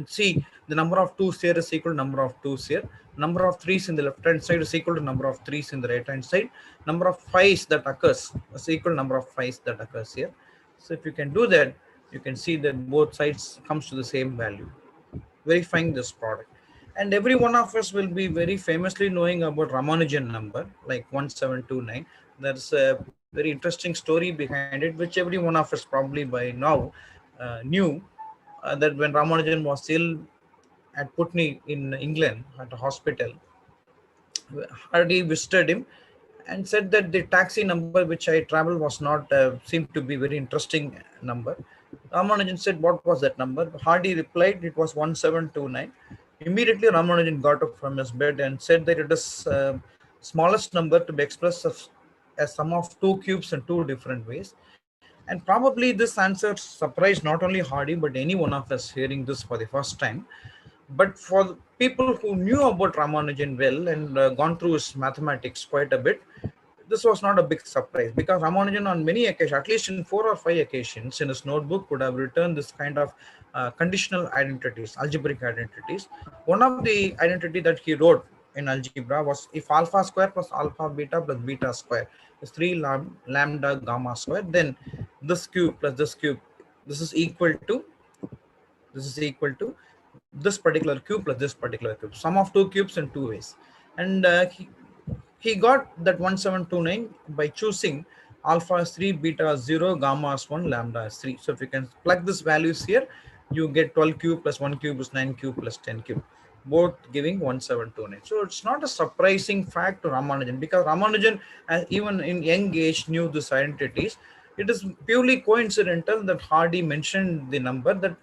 see the number of 2s here is equal to number of 2s here. Number of 3s in the left hand side is equal to number of 3s in the right hand side. Number of 5s that occurs is equal to number of 5s that occurs here. So if you can do that, you can see that both sides comes to the same value, verifying this product. And every one of us will be very famously knowing about Ramanujan number, like 1729. There's a very interesting story behind it, which every one of us probably by now knew, that when Ramanujan was ill at Putney in England at a hospital, Hardy visited him and said that the taxi number which I traveled was not seemed to be very interesting number. Ramanujan said, what was that number? Hardy replied, it was 1729. Immediately Ramanujan got up from his bed and said that it is smallest number to be expressed as sum of 2 cubes in 2 different ways. And probably this answer surprised not only Hardy, but any one of us hearing this for the first time. But for people who knew about Ramanujan well and gone through his mathematics quite a bit, this was not a big surprise, because Ramanujan on many occasions, at least in 4 or 5 occasions in his notebook, would have written this kind of conditional identities, algebraic identities. One of the identity that he wrote in algebra was if alpha square plus alpha beta plus beta square is 3 lambda gamma square, then this cube plus this cube, this is equal to this particular cube plus this particular cube, sum of 2 cubes in 2 ways. And he got that 1729 by choosing alpha is 3, beta is 0, gamma is 1, lambda is 3. So if you can plug these values here, you get 12 cube plus 1 cube is 9 cube plus 10 cube, both giving 1729. So it's not a surprising fact to Ramanujan, because Ramanujan, even in young age, knew these identities. It is purely coincidental that Hardy mentioned the number that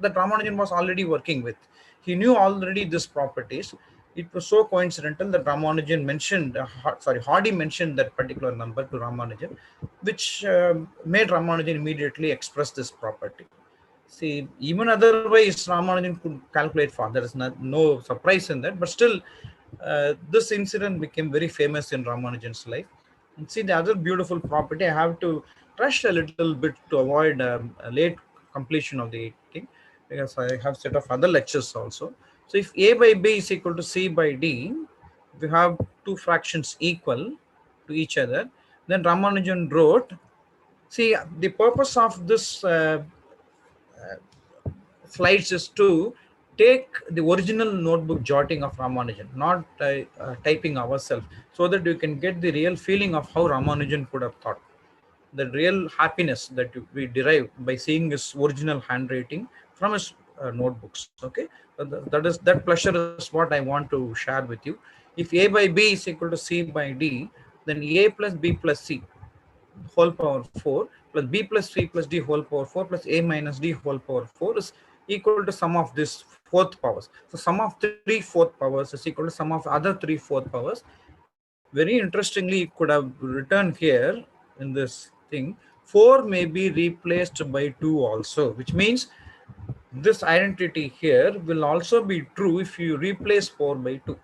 Ramanujan was already working with. He knew already these properties. It was so coincidental that Ramanujan mentioned, Hardy mentioned that particular number to Ramanujan, which made Ramanujan immediately express this property. See, even otherwise, Ramanujan could calculate for. There is no surprise in that. But still, this incident became very famous in Ramanujan's life. And see, the other beautiful property, I have to rush a little bit to avoid a late completion of the thing, because I have set of other lectures also. So if A by B is equal to C by D, we have two fractions equal to each other, then Ramanujan wrote, see, the purpose of this slides is to take the original notebook jotting of Ramanujan, not typing ourselves, so that you can get the real feeling of how Ramanujan could have thought. The real happiness that we derive by seeing his original handwriting from his notebooks. Okay, that pleasure is what I want to share with you. If A by B is equal to C by D, then A plus B plus C whole power 4 plus B plus C plus D whole power 4 plus A minus D whole power 4 is equal to sum of this fourth powers. So sum of 3 fourth powers is equal to sum of other 3 fourth powers. Very interestingly, it could have written here in this thing, 4 may be replaced by 2 also, which means this identity here will also be true if you replace 4 by 2.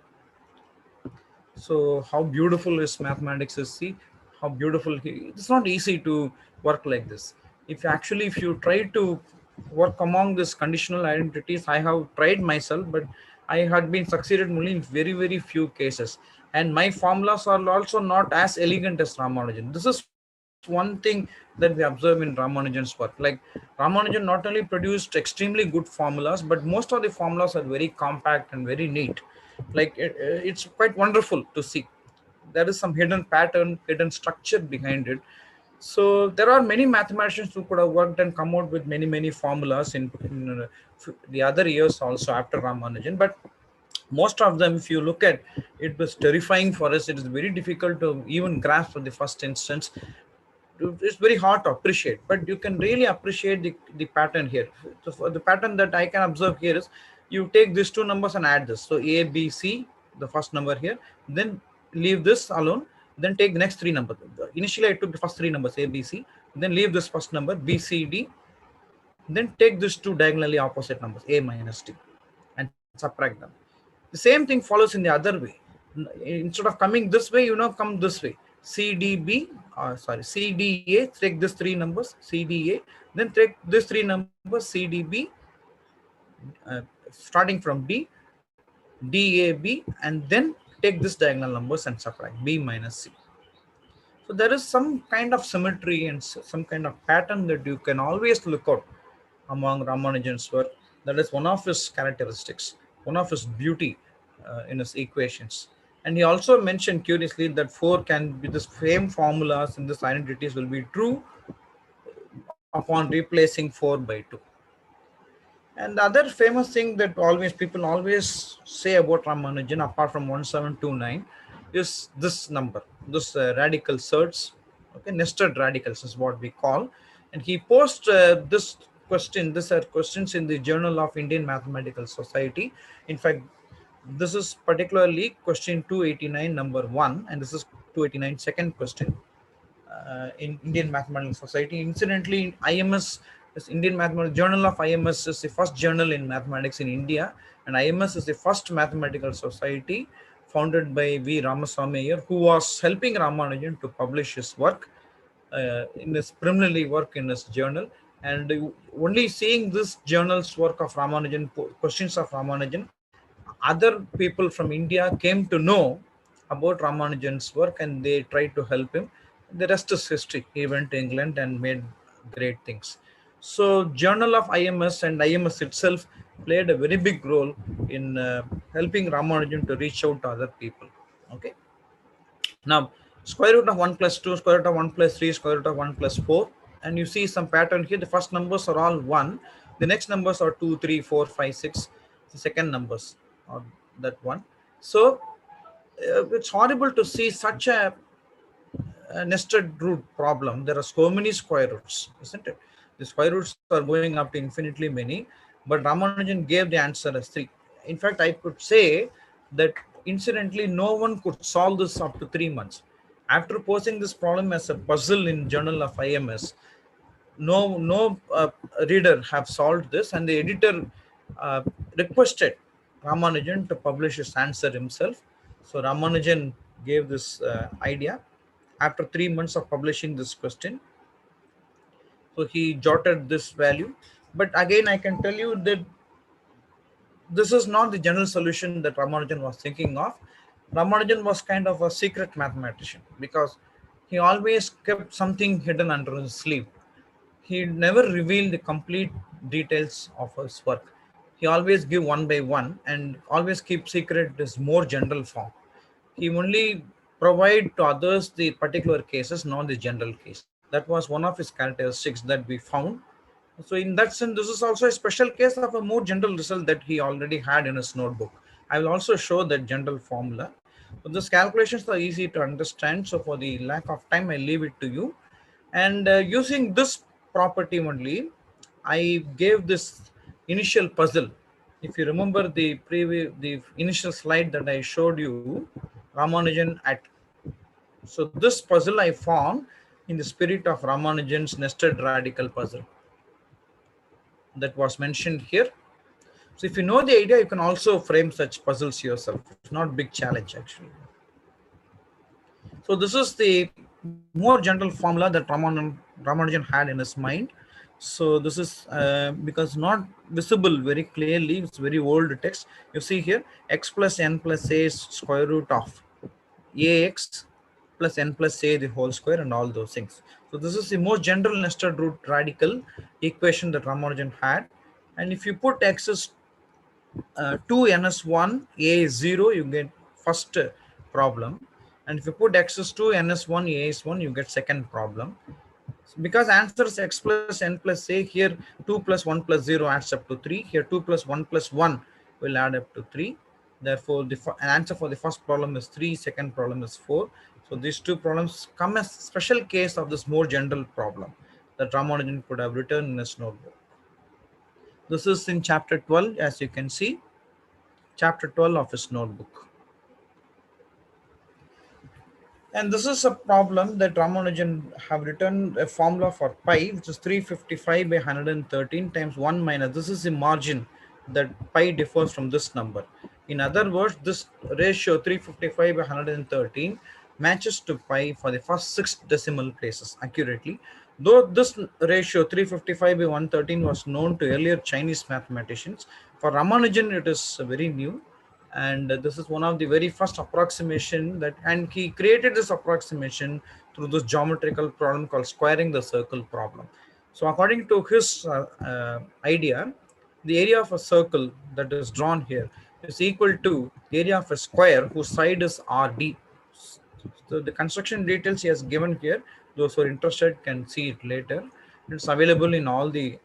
So how beautiful is mathematics is, see how beautiful it's not easy to work like this. If you try to work among these conditional identities, I have tried myself, but I had been succeeded only in very, very few cases. And my formulas are also not as elegant as Ramanujan. This is one thing that we observe in Ramanujan's work. Like Ramanujan not only produced extremely good formulas, but most of the formulas are very compact and very neat. Like it's quite wonderful to see. There is some hidden pattern, hidden structure behind it. So there are many mathematicians who could have worked and come out with many formulas in the other years also after Ramanujan. But most of them, if you look at it, was terrifying for us. It is very difficult to even grasp for the first instance. It's very hard to appreciate, but you can really appreciate the pattern here. So for the pattern that I can observe here is, you take these two numbers and add this. So A, B, C, the first number here, then leave this alone, then take the next three numbers. Initially, I took the first three numbers, A, B, C, then leave this first number, B, C, D, then take these two diagonally opposite numbers, A minus D, and subtract them. The same thing follows in the other way. Instead of coming this way, come this way. CDB, CDA, take this three numbers, CDA, then take this three numbers, CDB, starting from D, DAB, and then take this diagonal numbers and subtract B minus C. So there is some kind of symmetry and some kind of pattern that you can always look out among Ramanujan's work. That is one of his characteristics, one of his beauty in his equations. And he also mentioned curiously that 4 can be the same formulas and these identities will be true upon replacing 4 by 2. And the other famous thing that people always say about Ramanujan, apart from 1729, is this number, this radical surds, okay, nested radicals is what we call. And he posed this question, these are questions in the Journal of Indian Mathematical Society. In fact, this is particularly question 289 number 1, and this is 289 second question in Indian Mathematical Society. Incidentally, IMS, this Indian Mathematical Journal of IMS, is the first journal in mathematics in India, and IMS is the first mathematical society founded by V. Ramaswamy Iyer, who was helping Ramanujan to publish his work in his preliminary work in his journal. And only seeing this journal's work of Ramanujan, questions of Ramanujan, other people from India came to know about Ramanujan's work and they tried to help him. The rest is history. He went to England and made great things. So Journal of IMS and IMS itself played a very big role in helping Ramanujan to reach out to other people. Okay. Now, square root of 1 plus 2, square root of 1 plus 3, square root of 1 plus 4. And you see some pattern here. The first numbers are all 1. The next numbers are 2, 3, 4, 5, 6. The second numbers are that 1. So it's horrible to see such a nested root problem. There are so many square roots, isn't it? The square roots are going up to infinitely many, but Ramanujan gave the answer as 3. In fact, I could say that incidentally, no one could solve this up to 3 months. After posing this problem as a puzzle in Journal of IMS, no reader have solved this, and the editor requested Ramanujan to publish his answer himself. So Ramanujan gave this idea after 3 months of publishing this question. So he jotted this value. But again, I can tell you that this is not the general solution that Ramanujan was thinking of. Ramanujan was kind of a secret mathematician because he always kept something hidden under his sleeve. He never revealed the complete details of his work. He always give one by one and always keep secret his more general form. He only provide to others the particular cases, not the general case. That was one of his characteristics that we found. So in that sense, this is also a special case of a more general result that he already had in his notebook. I will also show that general formula. So these calculations are easy to understand. So for the lack of time, I leave it to you. And using this property only, I gave this initial puzzle. If you remember the initial slide that I showed you, Ramanujan at. So this puzzle I found in the spirit of Ramanujan's nested radical puzzle that was mentioned here. So if you know the idea, you can also frame such puzzles yourself. It's not a big challenge actually. So this is the more general formula that Ramanujan had in his mind. So this is because not visible very clearly, it's very old text. You see here, x plus n plus a is square root of ax plus n plus a the whole square and all those things. So this is the most general nested root radical equation that Ramanujan had. And if you put x is 2 ns1, a is 0, you get first problem. And if you put x is 2, ns1, a is 1, you get second problem. So because answer is x plus n plus a, here 2 plus 1 plus 0 adds up to 3. Here 2 plus 1 plus 1 will add up to 3. Therefore, the answer for the first problem is 3, second problem is 4. So these two problems come as special case of this more general problem that Ramanujan could have written in his notebook. This is in chapter 12, as you can see, chapter 12 of his notebook. And this is a problem that Ramanujan have written a formula for pi, which is 355 by 113 times 1 minus. This is the margin that pi differs from this number. In other words, this ratio 355 by 113 matches to pi for the first 6 decimal places accurately. Though this ratio 355 by 113 was known to earlier Chinese mathematicians, for Ramanujan it is very new. And this is one of the very first approximation that, and he created this approximation through this geometrical problem called squaring the circle problem. So according to his idea, the area of a circle that is drawn here is equal to the area of a square whose side is RD. So the construction details he has given here, those who are interested can see it later. It's available in all the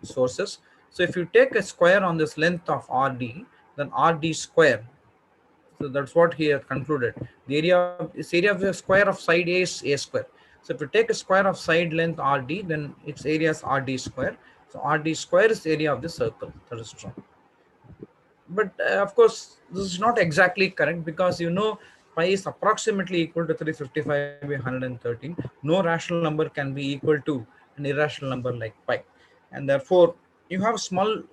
sources. So if you take a square on this length of RD, then RD square. So that's what he has concluded. The area of the square of side A is A square. So if you take a square of side length RD, then its area is RD square. So RD square is the area of the circle. That is true. But of course, this is not exactly correct because you know pi is approximately equal to 355 by 113. No rational number can be equal to an irrational number like pi. And therefore, you have small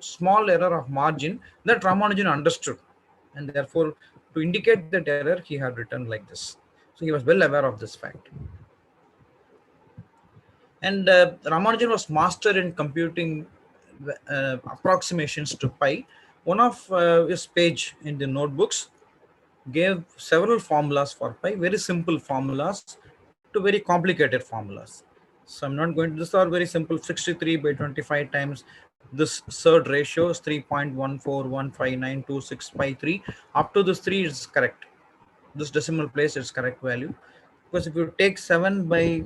error of margin that Ramanujan understood, and therefore to indicate that error he had written like this. So he was well aware of this fact. And Ramanujan was master in computing approximations to pi. One of his page in the notebooks gave several formulas for pi, very simple formulas to very complicated formulas. So I'm not going to, these are very simple, 63 by 25 times this third ratio is 3.1415926 up to this 3 is correct. This decimal place is correct value, because if you take 7 by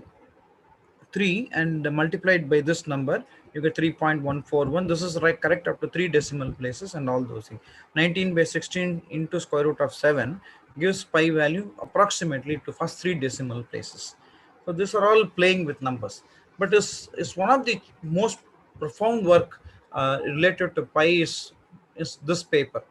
3 and multiply it by this number, you get 3.141. This is right, correct up to 3 decimal places and all those things. 19 by 16 into square root of 7 gives pi value approximately to first 3 decimal places. So these are all playing with numbers, but it's one of the most profound work related to pi is this paper.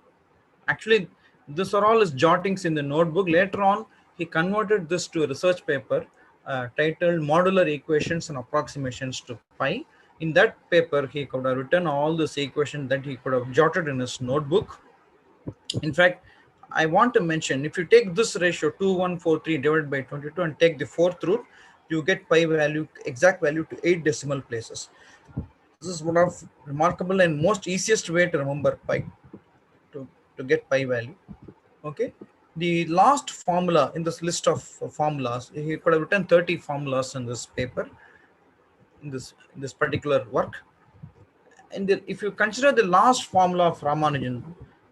Actually, this are all his jottings in the notebook. Later on, he converted this to a research paper titled Modular Equations and Approximations to Pi. In that paper, he could have written all this equation that he could have jotted in his notebook. In fact, I want to mention, if you take this ratio 2143 divided by 22 and take the fourth root, you get pi value, exact value to 8 decimal places. This is one of remarkable and most easiest way to remember pi, to get pi value. Okay. The last formula in this list of formulas, he could have written 30 formulas in this paper, in this particular work. And if you consider the last formula of Ramanujan,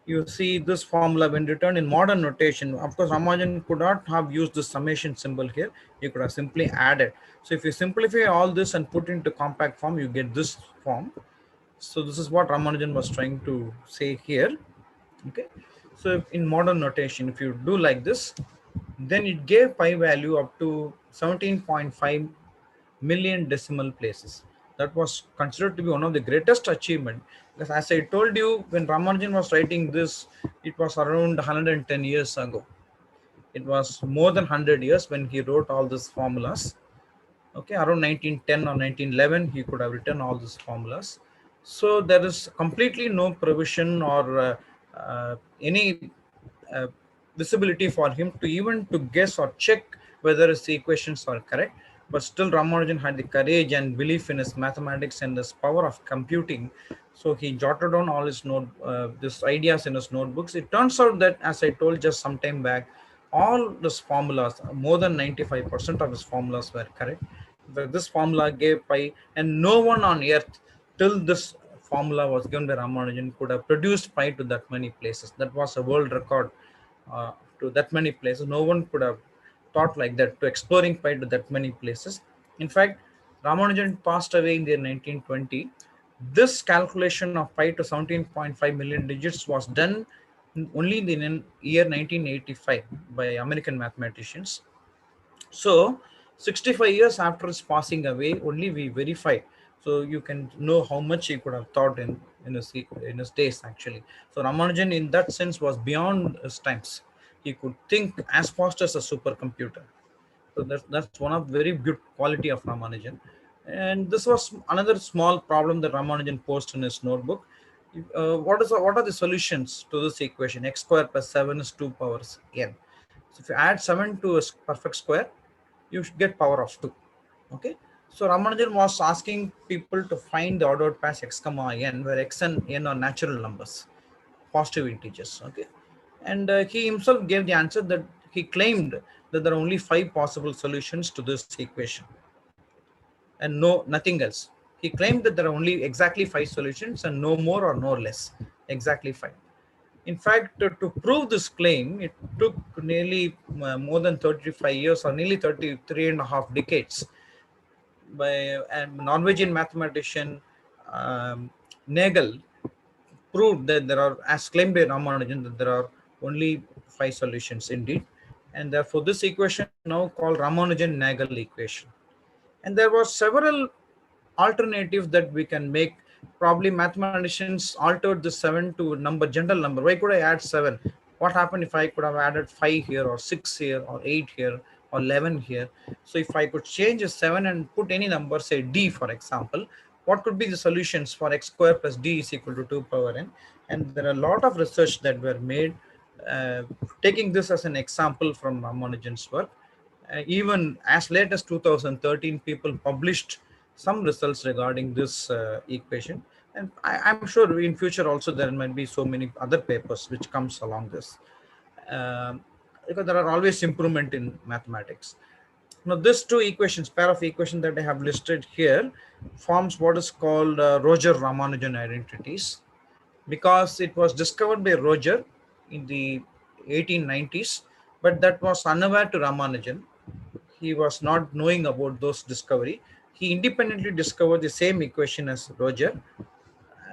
you see this formula when written in modern notation. Of course, Ramanujan could not have used the summation symbol here. You could have simply added. So if you simplify all this and put into compact form, you get this form. So this is what Ramanujan was trying to say here. Okay. So in modern notation, if you do like this, then it gave pi value up to 17.5 million decimal places. That was considered to be one of the greatest achievement, because as I told you, when Ramanujan was writing this, it was around 110 years ago. It was more than 100 years when he wrote all these formulas. Okay, around 1910 or 1911, he could have written all these formulas. So there is completely no provision or any visibility for him to even to guess or check whether his equations are correct. But still, Ramanujan had the courage and belief in his mathematics and his power of computing. So he jotted down all his these ideas in his notebooks. It turns out that, as I told just some time back, all his formulas, more than 95% of his formulas were correct. This formula gave pi, and no one on earth till this formula was given by Ramanujan could have produced pi to that many places. That was a world record to that many places. No one could have thought like that, to exploring pi to that many places. In fact, Ramanujan passed away in the year 1920. This calculation of pi to 17.5 million digits was done only in the year 1985 by American mathematicians. So 65 years after his passing away, only we verify. So you can know how much he could have thought in his days actually. So Ramanujan in that sense was beyond his times. He could think as fast as a supercomputer. So that's one of very good quality of Ramanujan. And this was another small problem that Ramanujan posed in his notebook. What are the solutions to this equation? X square plus 7 is 2 powers n. So if you add 7 to a perfect square, you should get power of 2. Okay. So Ramanujan was asking people to find the ordered pairs x comma n, where x and n are natural numbers, positive integers. Okay. And he himself gave the answer that he claimed that there are only 5 possible solutions to this equation and nothing else. He claimed that there are only exactly 5 solutions and no more or no less, exactly 5. In fact, to prove this claim, it took nearly more than 35 years or nearly 33 and a half decades by a Norwegian mathematician Nagel proved that there are, as claimed by Ramanujan, that there are only 5 solutions indeed. And therefore, this equation is now called Ramanujan-Nagel equation. And there were several alternatives that we can make. Probably mathematicians altered the 7 to general number. Why could I add 7? What happened if I could have added 5 here or 6 here or 8 here or 11 here? So if I could change a 7 and put any number, say d for example, what could be the solutions for x square plus d is equal to 2 power n? And there are a lot of research that were made taking this as an example from Ramanujan's work. Even as late as 2013, people published some results regarding this equation. And I'm sure in future also there might be so many other papers which comes along this. Because there are always improvement in mathematics. Now, these two equations, pair of equations that I have listed here, forms what is called Roger-Ramanujan identities, because it was discovered by Roger in the 1890s, but that was unaware to Ramanujan. He was not knowing about those discovery. He independently discovered the same equation as Roger,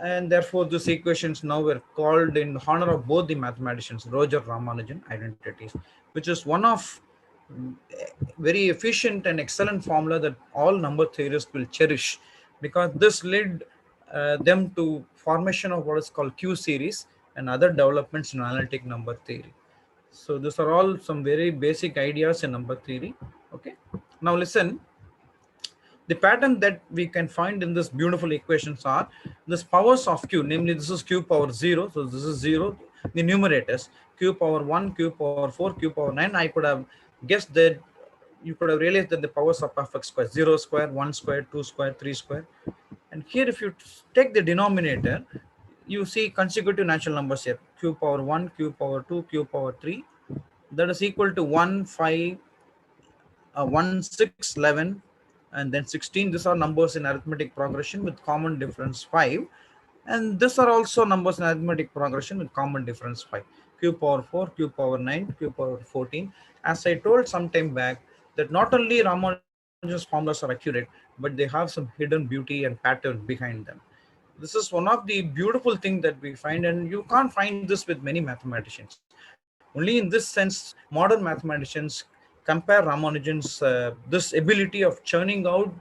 and therefore these equations now were called in honor of both the mathematicians, Roger Ramanujan identities, which is one of very efficient and excellent formula that all number theorists will cherish, because this led them to formation of what is called Q series and other developments in analytic number theory. So these are all some very basic ideas in number theory. Okay. Now listen, The pattern that we can find in this beautiful equations are this powers of q, namely this is q power 0, so this is 0, the numerators, q power 1, q power 4, q power 9. I could have guessed that you could have realized that the powers of fx square, 0 square, 1 square, 2 square, 3 square. And here if you take the denominator, you see consecutive natural numbers here, q power 1, q power 2, q power 3, that is equal to 1, 5, 1, 6, 11, and then 16. These are numbers in arithmetic progression with common difference 5. And these are also numbers in arithmetic progression with common difference 5. Q power 4, Q power 9, Q power 14. As I told some time back, that not only Ramanujan's formulas are accurate, but they have some hidden beauty and pattern behind them. This is one of the beautiful things that we find, and you can't find this with many mathematicians. Only in this sense, modern mathematicians compare Ramanujan's this ability of churning out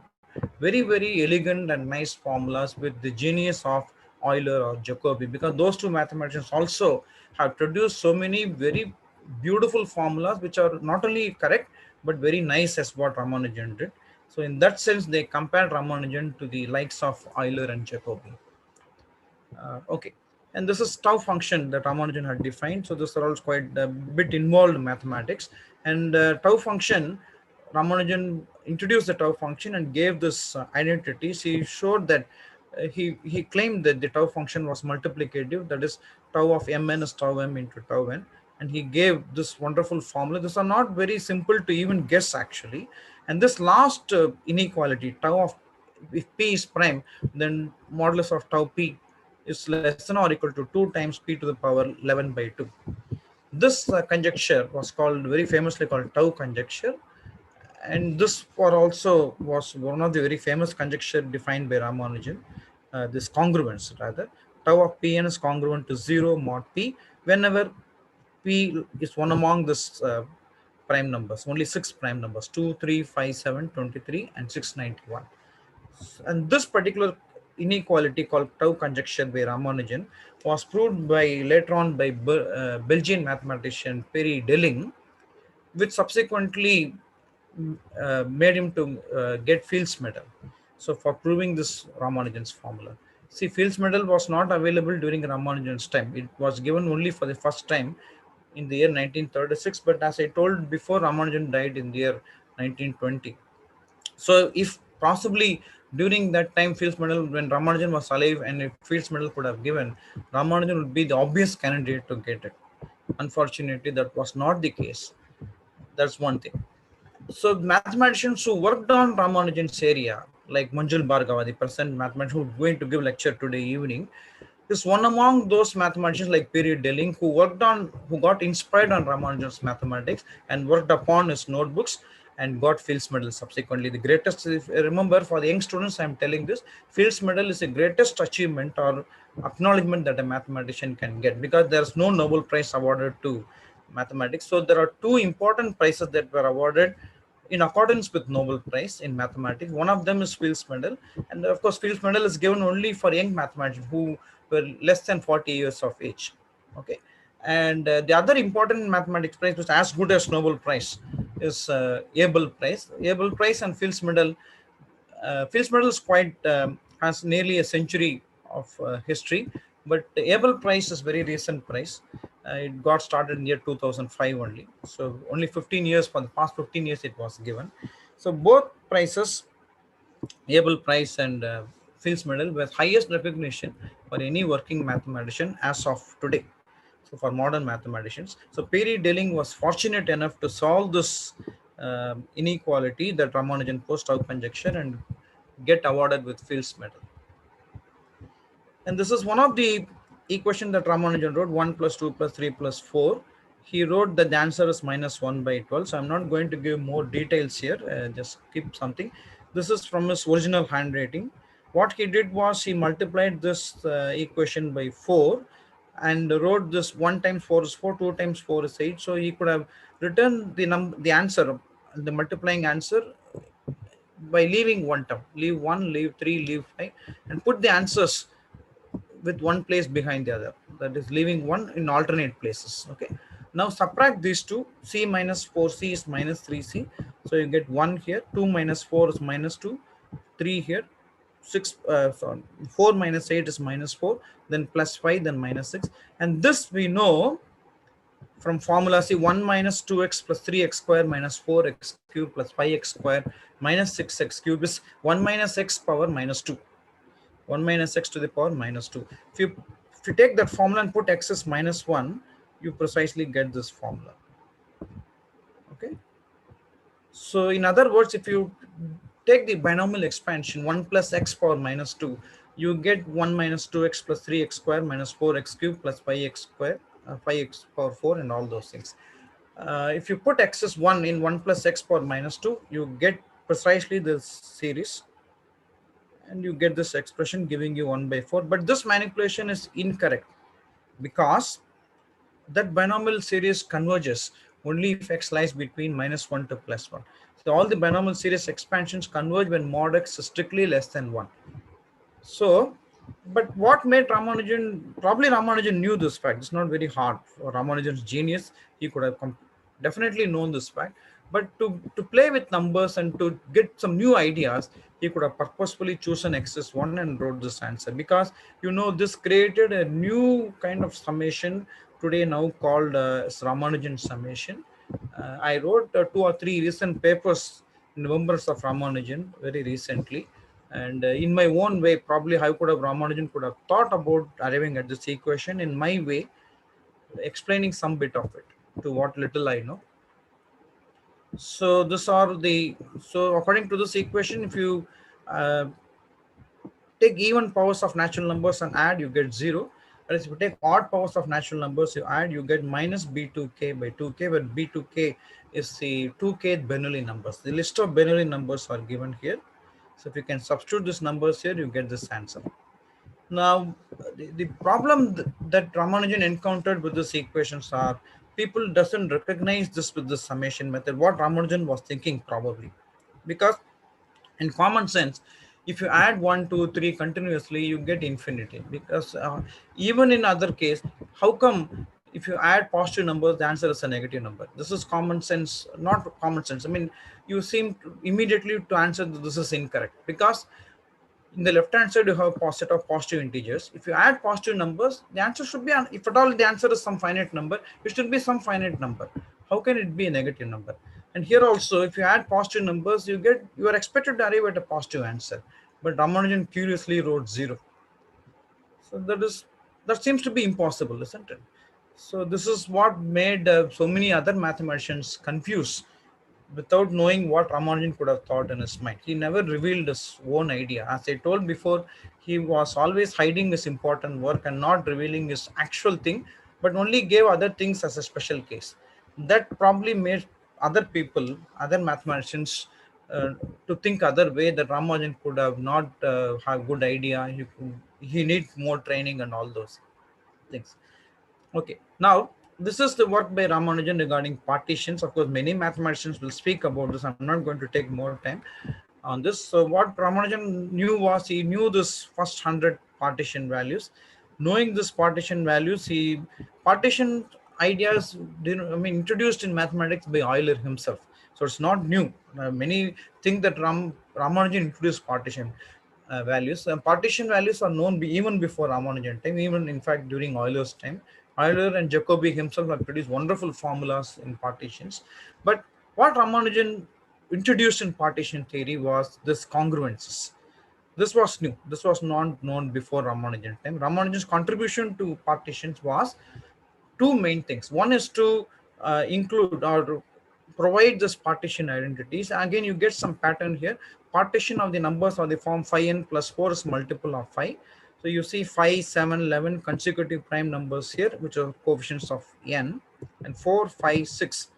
very elegant and nice formulas with the genius of Euler or Jacobi, because those two mathematicians also have produced so many very beautiful formulas which are not only correct but very nice as what Ramanujan did. So in that sense, they compared Ramanujan to the likes of Euler and Jacobi. Okay, and this is tau function that Ramanujan had defined. So this are also quite a bit involved in mathematics. And tau function, Ramanujan introduced the tau function and gave this identities. He showed that he claimed that the tau function was multiplicative, that is tau of mn is tau m into tau n, and he gave this wonderful formula. These are not very simple to even guess actually. And this last inequality, tau of, if p is prime, then modulus of tau p is less than or equal to 2 times p to the power 11 by 2. This conjecture was called, very famously called, tau conjecture. And this also was one of the very famous conjecture defined by Ramanujan, this congruence rather. Tau of Pn is congruent to 0 mod p whenever p is one among this prime numbers, only 6 prime numbers, 2, 3, 5, 7, 23, and 691. And this particular inequality called tau conjecture by Ramanujan was proved by later on by Belgian mathematician Perry Delling, which subsequently made him to get Fields medal. So for proving this Ramanujan's formula. See, Fields medal was not available during Ramanujan's time. It was given only for the first time in the year 1936. But as I told before, Ramanujan died in the year 1920. So if possibly during that time Fields medal, when Ramanujan was alive, and if Fields medal could have given, Ramanujan would be the obvious candidate to get it. Unfortunately, that was not the case. That's one thing. So mathematicians who worked on Ramanujan's area, like Manjul Bhargava, the present mathematician who is going to give lecture today evening, is one among those mathematicians like Perry Delling who got inspired on Ramanujan's mathematics and worked upon his notebooks and got Fields medal subsequently. The greatest, if I remember, for the young students, I'm telling this, Fields medal is the greatest achievement or acknowledgement that a mathematician can get, because there's no Nobel Prize awarded to mathematics. So there are two important prizes that were awarded in accordance with Nobel Prize in mathematics. One of them is Fields medal, and of course Fields medal is given only for young mathematicians who were less than 40 years of age. Okay, and the other important mathematics prize, which is as good as Nobel Prize, is Abel Prize. Abel Prize and Fields medal. Fields medal is quite has nearly a century of history, but the Abel Prize is very recent prize. It got started in year 2005 only. So only 15 years, for the past 15 years it was given. So both prizes, Abel Prize and Fields medal, were highest recognition for any working mathematician as of today. So for modern mathematicians. So Perry Delling was fortunate enough to solve this inequality that Ramanujan post-tau conjecture and get awarded with Fields medal. And this is one of the equation that Ramanujan wrote, 1 plus 2 plus 3 plus 4. He wrote that the answer is minus 1 by 12. So I'm not going to give more details here, just keep something. This is from his original handwriting. What he did was he multiplied this equation by 4 and wrote this 1 times 4 is 4, 2 times 4 is 8. So he could have written the answer, the multiplying answer, by leaving one term, leave 1, leave 3, leave 5, and put the answers with one place behind the other, that is leaving one in alternate places. Okay, now subtract these two. C minus 4c is minus 3c, so you get 1 here. 2 minus 4 is minus 2, 3 here, 6, sorry, 4 minus 8 is minus 4, then plus 5, then minus 6. And this we know from formula. See, 1 minus 2x plus 3x square minus 4x cube plus 5x square minus 6x cube is 1 minus x power minus 2. 1 minus x to the power minus 2. If you take that formula and put x as minus 1, you precisely get this formula. Okay. So in other words, if you take the binomial expansion 1 plus x power minus 2, you get 1 minus 2x plus 3x square minus 4x cube plus 5x square, 5x power 4 and all those things. If you put x as 1 in 1 plus x power minus 2, you get precisely this series. And you get this expression giving you 1 by 4. But this manipulation is incorrect because that binomial series converges only if x lies between minus 1 to plus 1. So all the binomial series expansions converge when mod x is strictly less than 1. So, but what made Ramanujan, probably Ramanujan knew this fact. It's not very hard. For Ramanujan's genius, he could have definitely known this fact. But to play with numbers and to get some new ideas, he could have purposefully chosen x is 1 and wrote this answer, because this created a new kind of summation today now called Ramanujan summation. I wrote 2 or 3 recent papers in November's of Ramanujan very recently. And in my own way, probably how Ramanujan could have thought about arriving at this equation in my way, explaining some bit of it to what little I know. So according to this equation, if you take even powers of natural numbers and add, you get 0. But if you take odd powers of natural numbers, you add, you get minus b2k by 2k, where b2k is the 2kth Bernoulli numbers. The list of Bernoulli numbers are given here. So if you can substitute these numbers here, you get this answer. Now, the problem that Ramanujan encountered with these equations are people doesn't recognize this with the summation method, what Ramanujan was thinking probably. Because in common sense, if you add 1, 2, 3 continuously, you get infinity. Because even in other case, how come if you add positive numbers, the answer is a negative number? This is common sense, not common sense. I mean, you seem immediately to answer that this is incorrect, because in the left hand side you have a set of positive integers. If you add positive numbers, the answer should be, if at all the answer is some finite number, it should be some finite number. How can it be a negative number? And here also, if you add positive numbers, you are expected to arrive at a positive answer. But Ramanujan curiously wrote 0. So that seems to be impossible, isn't it? So this is what made so many other mathematicians confused without knowing what Ramanujan could have thought in his mind. He never revealed his own idea. As I told before, he was always hiding his important work and not revealing his actual thing, but only gave other things as a special case. That probably made other people, other mathematicians, to think other way, that Ramanujan could have not have good idea. He needs more training and all those things. Okay, now this is the work by Ramanujan regarding partitions. Of course, many mathematicians will speak about this. I'm not going to take more time on this. So what Ramanujan knew was, he knew this first 100 partition values. Knowing this partition values, partition ideas introduced in mathematics by Euler himself. So it's not new. Many think that Ramanujan introduced partition values. Partition values are known even before Ramanujan time, even in fact during Euler's time. Euler and Jacobi himself have produced wonderful formulas in partitions. But what Ramanujan introduced in partition theory was this congruences. This was new. This was not known before Ramanujan time. Ramanujan's contribution to partitions was 2 main things. One is to include or provide this partition identities. Again, you get some pattern here. Partition of the numbers of the form 5n plus 4 is multiple of 5. So you see 5, 7, 11 consecutive prime numbers here, which are coefficients of n, and 4, 5, 6.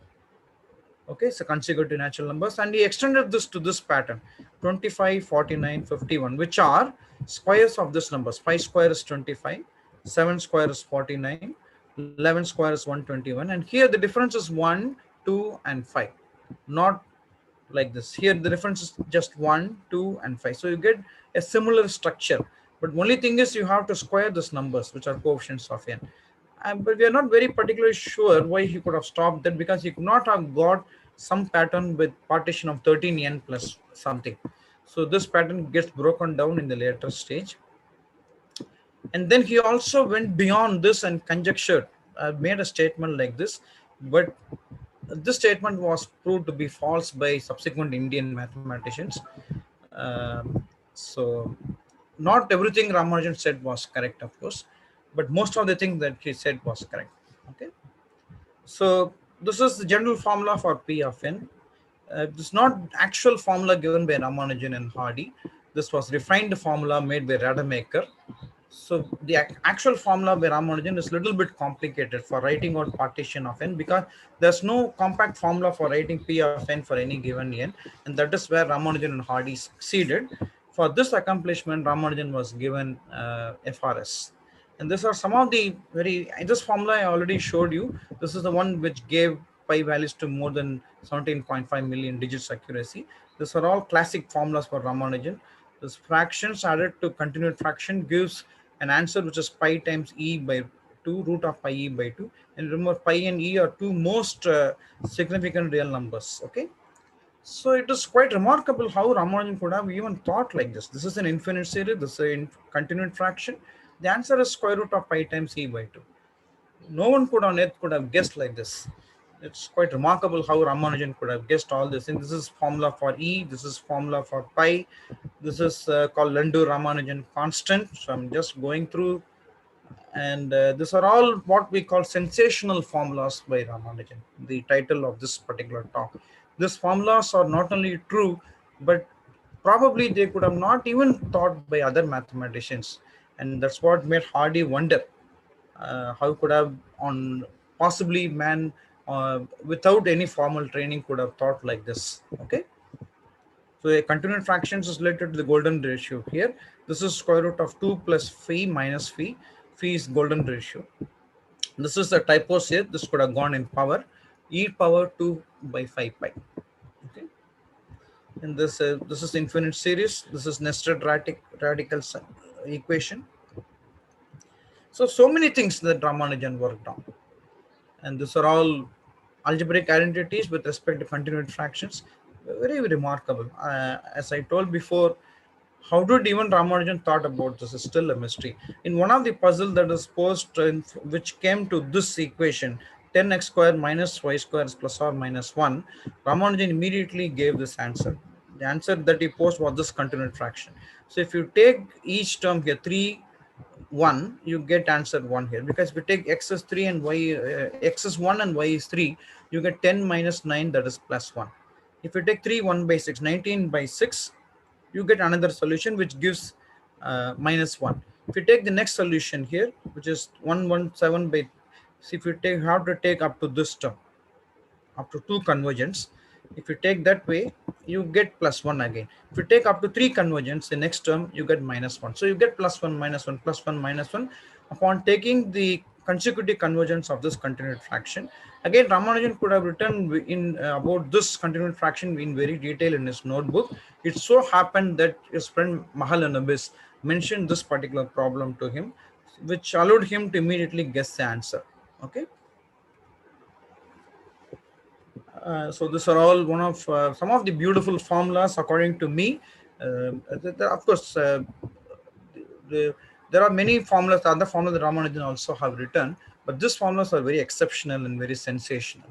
Okay, so consecutive natural numbers. And he extended this to this pattern, 25, 49, 51, which are squares of this numbers. 5 square is 25, 7 square is 49, 11 square is 121. And here the difference is 1, 2, and 5. Not like this. Here the difference is just 1, 2, and 5. So you get a similar structure. But only thing is you have to square these numbers, which are coefficients of n. But we are not very particularly sure why he could have stopped that, because he could not have got some pattern with partition of 13n plus something. So this pattern gets broken down in the later stage. And then he also went beyond this and conjectured, made a statement like this, but this statement was proved to be false by subsequent Indian mathematicians. So not everything Ramanujan said was correct, of course, but most of the things that he said was correct. Okay. So this is the general formula for P of n. This is not actual formula given by Ramanujan and Hardy. This was refined formula made by Rademacher. So the actual formula by Ramanujan is a little bit complicated for writing out partition of n, because there's no compact formula for writing P of n for any given n, and that is where Ramanujan and Hardy succeeded. For this accomplishment, Ramanujan was given FRS. And these are some of the this formula I already showed you. This is the one which gave pi values to more than 17.5 million digits accuracy. These are all classic formulas for Ramanujan. This fractions added to continued fraction gives an answer which is pi times e by 2, root of pi e by 2. And remember, pi and e are two most significant real numbers. Okay. So it is quite remarkable how Ramanujan could have even thought like this. This is an infinite series, this is a continued fraction. The answer is square root of pi times e by 2. No one on earth could have guessed like this. It's quite remarkable how Ramanujan could have guessed all this. And this is formula for E, this is formula for pi. This is called Landau-Ramanujan constant. So I'm just going through, and these are all what we call sensational formulas by Ramanujan, the title of this particular talk. These formulas are not only true, but probably they could have not even thought by other mathematicians. And that's what made Hardy wonder how could have possibly man without any formal training could have thought like this. Okay. So a continued fractions is related to the golden ratio here. This is square root of 2 plus phi minus phi. Phi is golden ratio. This is the typos here. This could have gone in power. E power 2 by 5 pi. Okay. And this is infinite series. This is nested radical equation. So many things that Ramanujan worked on. And these are all algebraic identities with respect to continued fractions. Very, very remarkable. As I told before, how did even Ramanujan thought about this is still a mystery. In one of the puzzle that is posed, which came to this equation, 10x square minus y square is plus or minus 1, Ramanujan immediately gave this answer. The answer that he posed was this continued fraction. So if you take each term here, 3, 1, you get answer 1 here, because if you take x is 3 and y x is 1 and y is 3, you get 10 minus 9, that is plus 1. If you take 3, 1 by 6, 19 by 6, you get another solution which gives minus 1. If you take the next solution here, which is 117 by, see, if you have to take up to this term, up to 2 convergence. If you take that way, you get plus 1 again. If you take up to 3 convergence, the next term you get minus 1. So you get plus 1, minus 1, plus 1, minus 1 upon taking the consecutive convergence of this continued fraction. Again, Ramanujan could have written in about this continued fraction in very detail in his notebook. It so happened that his friend Mahalanobis mentioned this particular problem to him, which allowed him to immediately guess the answer. Okay. So these are all one of some of the beautiful formulas according to me. Of course, there are many formulas, other formulas that Ramanujan also have written, but these formulas are very exceptional and very sensational.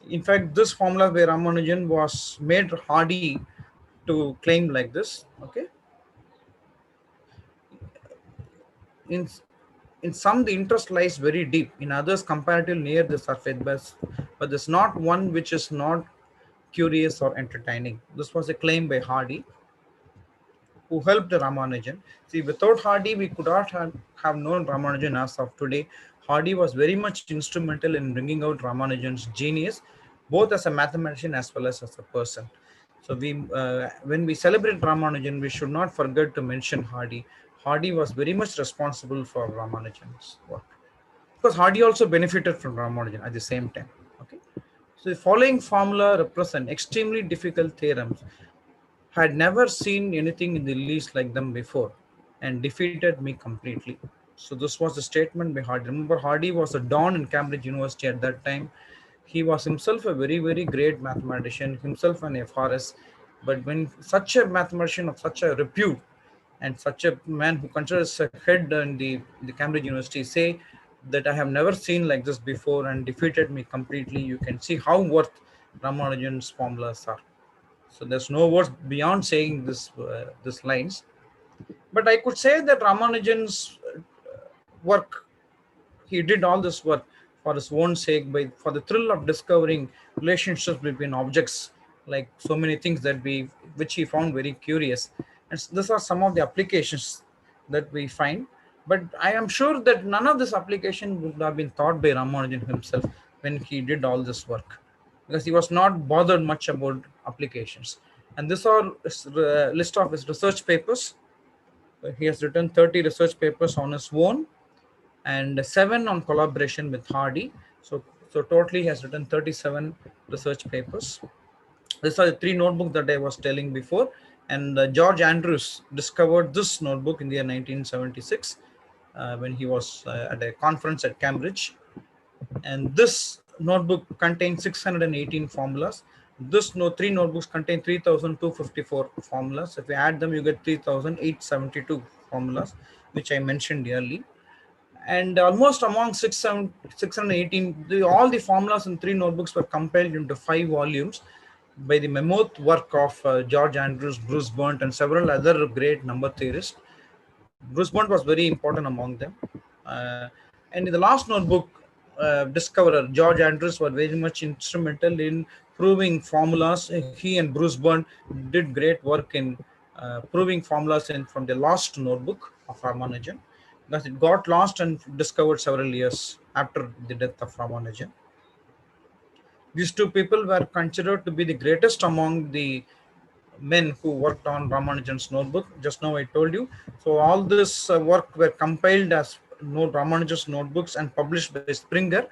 In fact, this formula by Ramanujan was made Hardy to claim like this. Okay. In some, the interest lies very deep. In others, comparatively near the surface, but there's not one which is not curious or entertaining. This was a claim by Hardy, who helped Ramanujan. See, without Hardy, we could not have known Ramanujan as of today. Hardy was very much instrumental in bringing out Ramanujan's genius, both as a mathematician as well as a person. So when we celebrate Ramanujan, we should not forget to mention Hardy. Hardy was very much responsible for Ramanujan's work, because Hardy also benefited from Ramanujan at the same time. Okay, so the following formula represent extremely difficult theorems. Had never seen anything in the least like them before, and defeated me completely. So this was the statement by Hardy. Remember, Hardy was a don in Cambridge University at that time. He was himself a very, very great mathematician, himself an FRS. But when such a mathematician of such a repute and such a man who considers a head in the Cambridge University say that I have never seen like this before and defeated me completely, you can see how worth Ramanujan's formulas are. So there's no words beyond saying this lines. But I could say that Ramanujan's work, he did all this work for his own sake, for the thrill of discovering relationships between objects, like so many things which he found very curious. And these are some of the applications that we find. But I am sure that none of this application would have been thought by Ramanujan himself when he did all this work, because he was not bothered much about applications. And this are a list of his research papers. He has written 30 research papers on his own and 7 on collaboration with Hardy. So totally he has written 37 research papers. These are the 3 notebooks that I was telling before. And George Andrews discovered this notebook in the year 1976 when he was at a conference at Cambridge. And this notebook contains 618 formulas. This 3 notebooks contain 3,254 formulas. If you add them, you get 3,872 formulas, which I mentioned earlier. And almost among 618, all the formulas in 3 notebooks were compiled into 5 volumes by the mammoth work of George Andrews, Bruce Berndt, and several other great number theorists. Bruce Berndt was very important among them. And in the last notebook, discoverer George Andrews was very much instrumental in proving formulas. He and Bruce Berndt did great work in proving formulas from the last notebook of Ramanujan, because it got lost and discovered several years after the death of Ramanujan. These 2 people were considered to be the greatest among the men who worked on Ramanujan's notebook. Just now I told you. So all this work were compiled as Ramanujan's notebooks and published by Springer,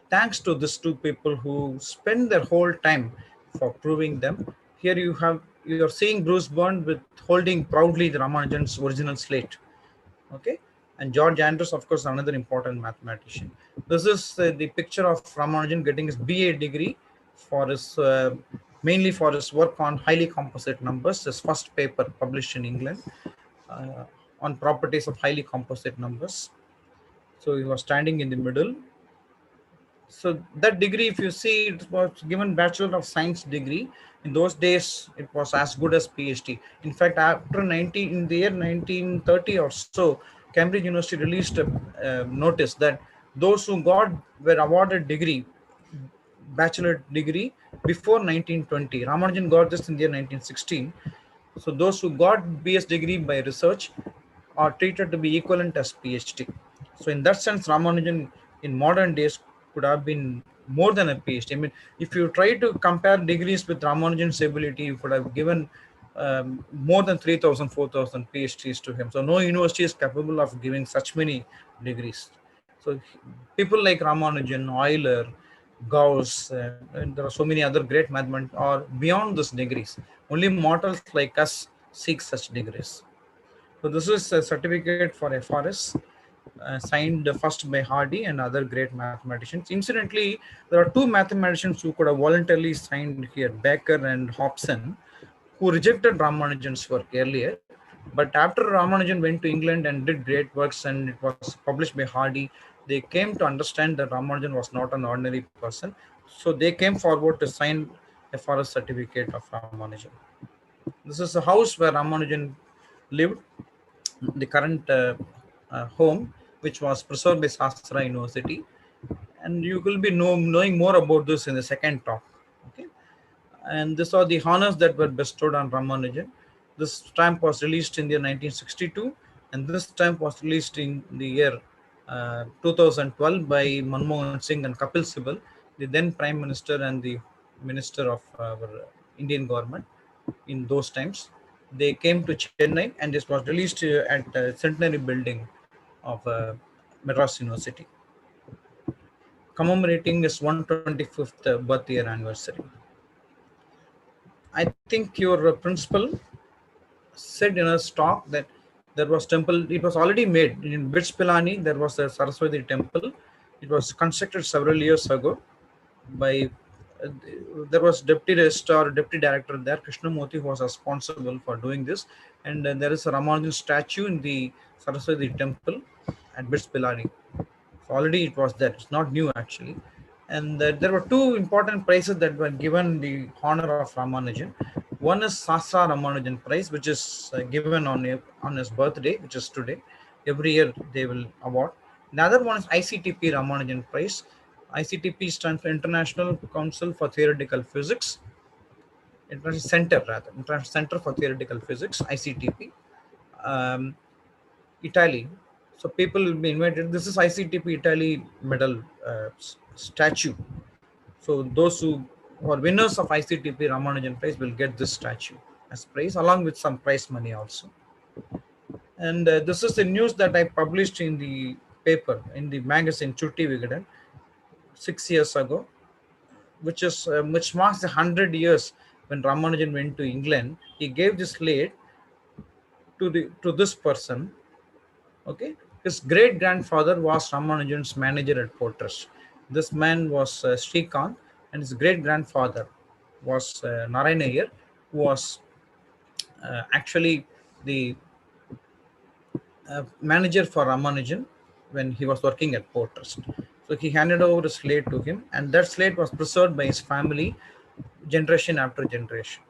thanks to these 2 people who spend their whole time for proving them. Here you are seeing Bruce Berndt with holding proudly the Ramanujan's original slate. Okay. And George Andrews, of course, another important mathematician. This is the picture of Ramanujan getting his BA degree for his mainly for his work on highly composite numbers. His first paper published in England on properties of highly composite numbers. So he was standing in the middle. So that degree, if you see, it was given Bachelor of Science degree. In those days, it was as good as PhD. In fact, in the year 1930 or so, Cambridge University released a notice that those who were awarded bachelor degree before 1920. Ramanujan got this in the year 1916. So those who got BS degree by research are treated to be equivalent as PhD. So in that sense, Ramanujan in modern days could have been more than a PhD. I mean, if you try to compare degrees with Ramanujan's ability, you could have given more than 3,000, 4,000 PhDs to him. So no university is capable of giving such many degrees. So people like Ramanujan, Euler, Gauss, and there are so many other great mathematicians are beyond these degrees. Only mortals like us seek such degrees. So this is a certificate for FRS, signed first by Hardy and other great mathematicians. Incidentally, there are 2 mathematicians who could have voluntarily signed here, Baker and Hobson, who rejected Ramanujan's work earlier. But after Ramanujan went to England and did great works and it was published by Hardy, they came to understand that Ramanujan was not an ordinary person. So they came forward to sign a FRS certificate of Ramanujan. This is a house where Ramanujan lived, the current home, which was preserved by Sastra University. And you will be knowing more about this in the second talk. Okay. And these are the honors that were bestowed on Ramanujan. This stamp was released in the year 1962, and this stamp was released in the year 2012 by Manmohan Singh and Kapil Sibal, the then Prime Minister and the Minister of our Indian government in those times. They came to Chennai, and this was released at the Centenary Building of Madras University, commemorating his 125th birth year anniversary. I think your principal said in a talk that there was temple, it was already made in Bits Pilani. There was a Saraswati temple. It was constructed several years ago by there was deputy registrar, deputy director there, Krishnamurti, who was responsible for doing this. And there is a Ramanujan statue in the Saraswati temple at Bits Pilani. So already it was there. It's not new actually. And there were two important prizes that were given in the honor of Ramanujan. One is Sastra Ramanujan Prize, which is given on his birthday, which is today. Every year they will award. Another one is ICTP Ramanujan Prize. ICTP stands for International Council for Theoretical Physics. International Center, rather. International Center for Theoretical Physics, ICTP. Italy. So people will be invited. This is ICTP Italy medal statue. So those who are winners of ICTP Ramanujan Prize will get this statue as prize, along with some prize money also. And this is the news that I published in the paper, in the magazine Chutti Vigadan 6 years ago, which marks the 100 years when Ramanujan went to England. He gave this slate to this person. Okay, his great grandfather was Ramanujan's manager at Port Trust. This man was Srikant, and his great grandfather was Narayan Iyer, who was actually the manager for Ramanujan when he was working at Port Trust. So he handed over a slate to him, and that slate was preserved by his family generation after generation.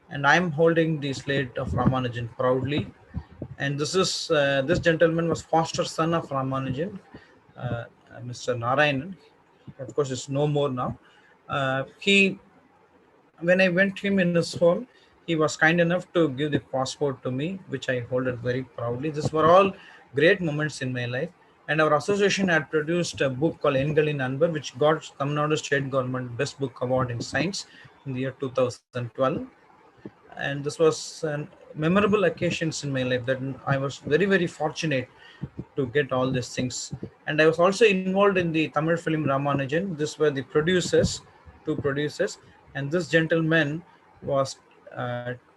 And I'm holding the slate of Ramanujan proudly. And this is this gentleman was foster son of Ramanujan, Mr. Narayanan. Of course, it's no more now. When I went to him in his home, he was kind enough to give the passport to me, which I hold it very proudly. These were all great moments in my life. And our association had produced a book called Engalin Anbar, which got Tamil Nadu State Government Best Book Award in Science in the year 2012. And this was memorable occasions in my life that I was very, very fortunate to get all these things. And I was also involved in the Tamil film Ramanujan. These were the producers, two producers. And this gentleman was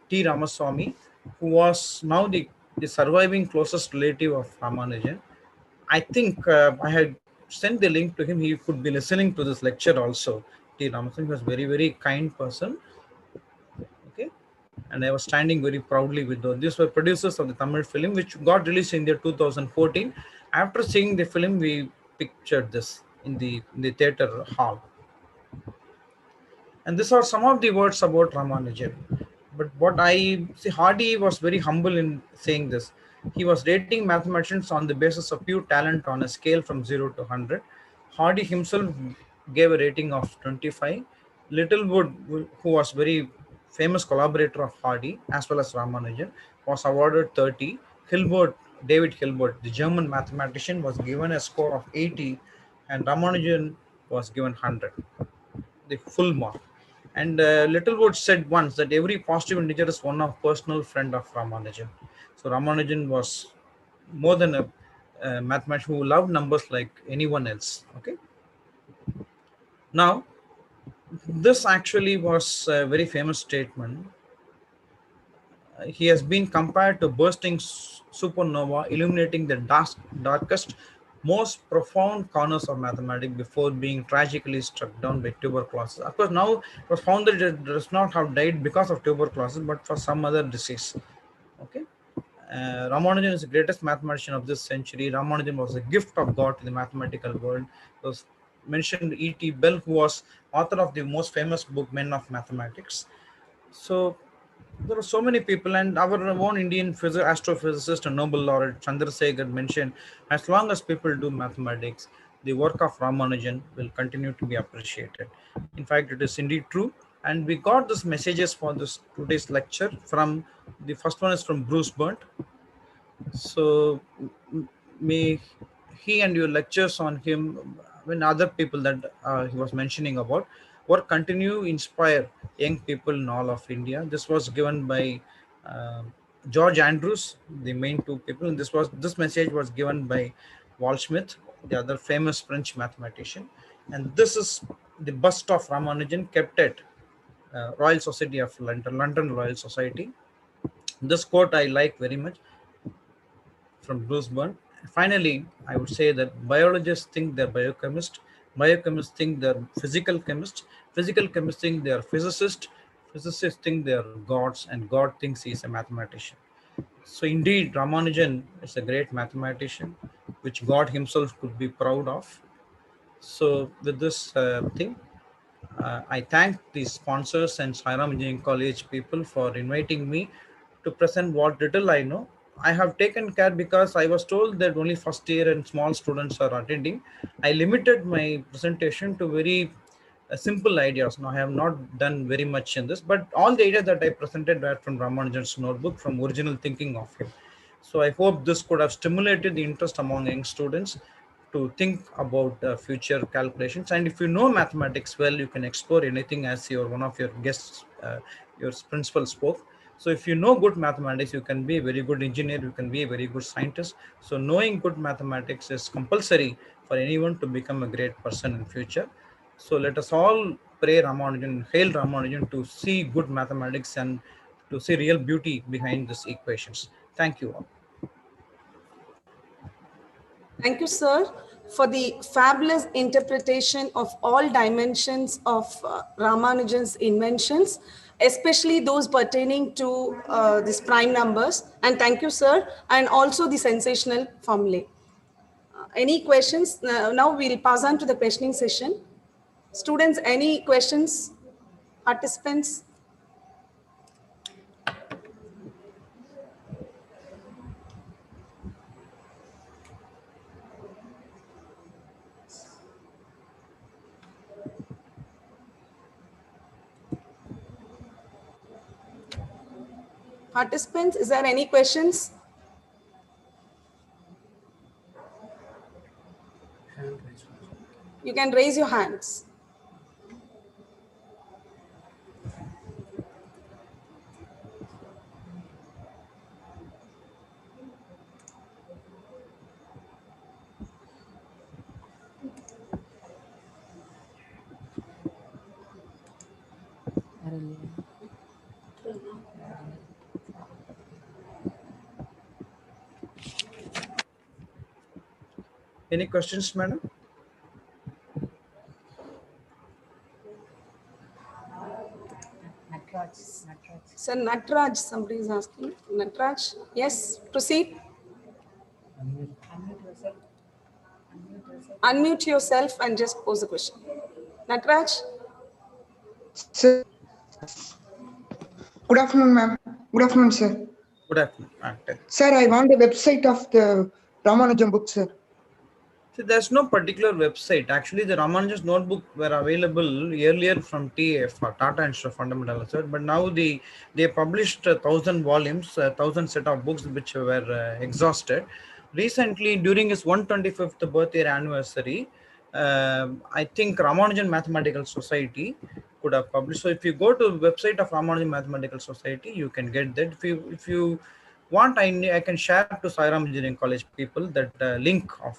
T. Ramaswamy, who was now the surviving closest relative of Ramanujan. I think I had sent the link to him. He could be listening to this lecture also. T. Ramaswamy was very, very kind person. Okay. And I was standing very proudly with those. These were producers of the Tamil film, which got released in the year 2014. After seeing the film, we pictured this in the theater hall. And these are some of the words about Ramanujan. But what I see, Hardy was very humble in saying this. He was rating mathematicians on the basis of pure talent on a scale from 0 to 100. Hardy himself gave a rating of 25. Littlewood, who was very famous collaborator of Hardy as well as Ramanujan, was awarded 30. Hilbert, David Hilbert, the German mathematician, was given a score of 80, and Ramanujan was given 100, the full mark. And Littlewood said once that every positive integer is one of personal friend of Ramanujan. So Ramanujan was more than a mathematician who loved numbers like anyone else. Okay. Now, this actually was a very famous statement. He has been compared to bursting supernova, illuminating the darkest, most profound corners of mathematics before being tragically struck down by tuberculosis. Of course, now it was found that it does not have died because of tuberculosis, but for some other disease. Okay. Ramanujan is the greatest mathematician of this century. Ramanujan was a gift of God to the mathematical world. It was mentioned E.T. Bell, who was author of the most famous book, Men of Mathematics. So there are so many people, and our own Indian astrophysicist and Nobel laureate Chandrasekhar mentioned, as long as people do mathematics, the work of Ramanujan will continue to be appreciated. In fact, it is indeed true. And we got these messages for this today's lecture from, the first one is from Bruce Burnt. So may he and your lectures on him, when other people that he was mentioning about, work continue inspire young people in all of India. This was given by George Andrews, the main two people, and this message was given by Walt Schmidt, the other famous French mathematician. And this is the bust of Ramanujan kept at Royal Society of London Royal Society. This quote I like very much from Bruce Burnt. Finally, I would say that biologists think they're biochemists, Biochemists think they're physical chemists. Physical chemists think they are physicists. Physicists think they are gods, and God thinks he is a mathematician. So indeed, Ramanujan is a great mathematician, which God himself could be proud of. So with this thing, I thank the sponsors and Sairam Engineering College people for inviting me to present what little I know. I have taken care because I was told that only first year and small students are attending. I limited my presentation to very simple ideas. Now, I have not done very much in this, but all the ideas that I presented were from Ramanujan's notebook, from original thinking of him. So I hope this could have stimulated the interest among young students to think about future calculations. And if you know mathematics well, you can explore anything, as your one of your guests, your principal spoke. So if you know good mathematics, you can be a very good engineer, you can be a very good scientist. So knowing good mathematics is compulsory for anyone to become a great person in future. So let us all pray Ramanujan, hail Ramanujan, to see good mathematics and to see real beauty behind these equations. Thank you all. Thank you, sir, for the fabulous interpretation of all dimensions of Ramanujan's inventions, especially those pertaining to these prime numbers. And thank you, sir, and also the sensational formulae. Any questions? Now we'll pass on to the questioning session. Students, any questions? Participants? Participants, is there any questions? You can raise your hands. Any questions, madam? Sir, Natraj, somebody is asking. Natraj, yes, proceed. Unmute yourself and just pose the question. Natraj? Sir, good afternoon, ma'am. Good afternoon, sir. Good afternoon. Sir, I want the website of the Ramanujan book, sir. See, there's no particular website. Actually, the Ramanujan's Notebook were available earlier from TAF, Tata Institute of Fundamental Research, but now they published 1,000 volumes, 1,000 set of books which were exhausted. Recently, during his 125th birthday anniversary, I think Ramanujan Mathematical Society could have published. So if you go to the website of Ramanujan Mathematical Society, you can get that. If you want, I can share to Sairam Engineering College people that link of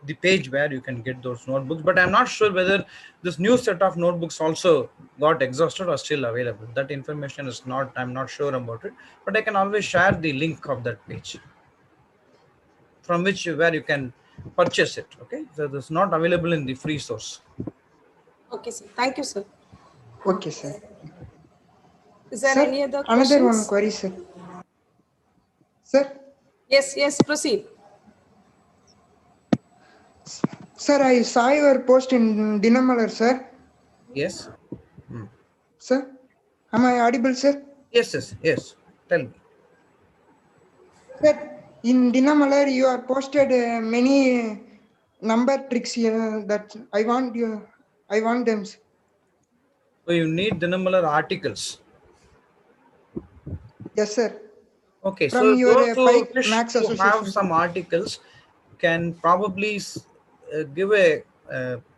the page where you can get those notebooks, but I'm not sure whether this new set of notebooks also got exhausted or still available. That information is not, I'm not sure about it, but I can always share the link of that page from which where you can purchase it. Okay, so it's not available in the free source. Okay, sir. Thank you, sir. Okay, sir. Is there Sir, any other questions? another one query, sir. Sir, Yes, proceed. sir, I saw your post in Dinamalar, sir. Yes. Sir, am I audible, sir? Yes. Tell me. Sir, in Dinamalar, you are posted many number tricks here that I want them. Sir. So you need the number articles. Yes, sir. Okay, From so your those who Pike wish Max to have Association. some articles can probably give a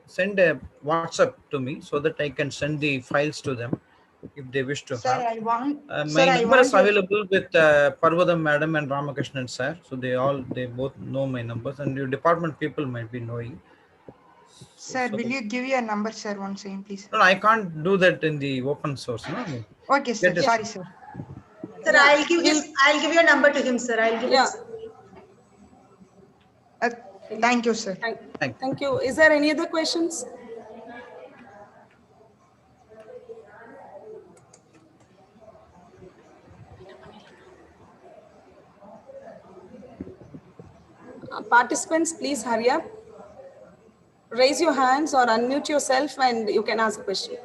send a WhatsApp to me so that I can send the files to them if they wish to Sir, have. I want. My number is available with Parvadam Madam and Ramakrishnan sir, so they both know my numbers, and your department people might be knowing. Sir, will you give your number, sir, once again, please? No, I can't do that in the open source. No. Okay, sir. Sorry, sir. Sir, I'll give your number to him, sir. I'll give it. Thank you, sir. Thank you. Is there any other questions? Participants, please hurry up. Raise your hands or unmute yourself and you can ask a question.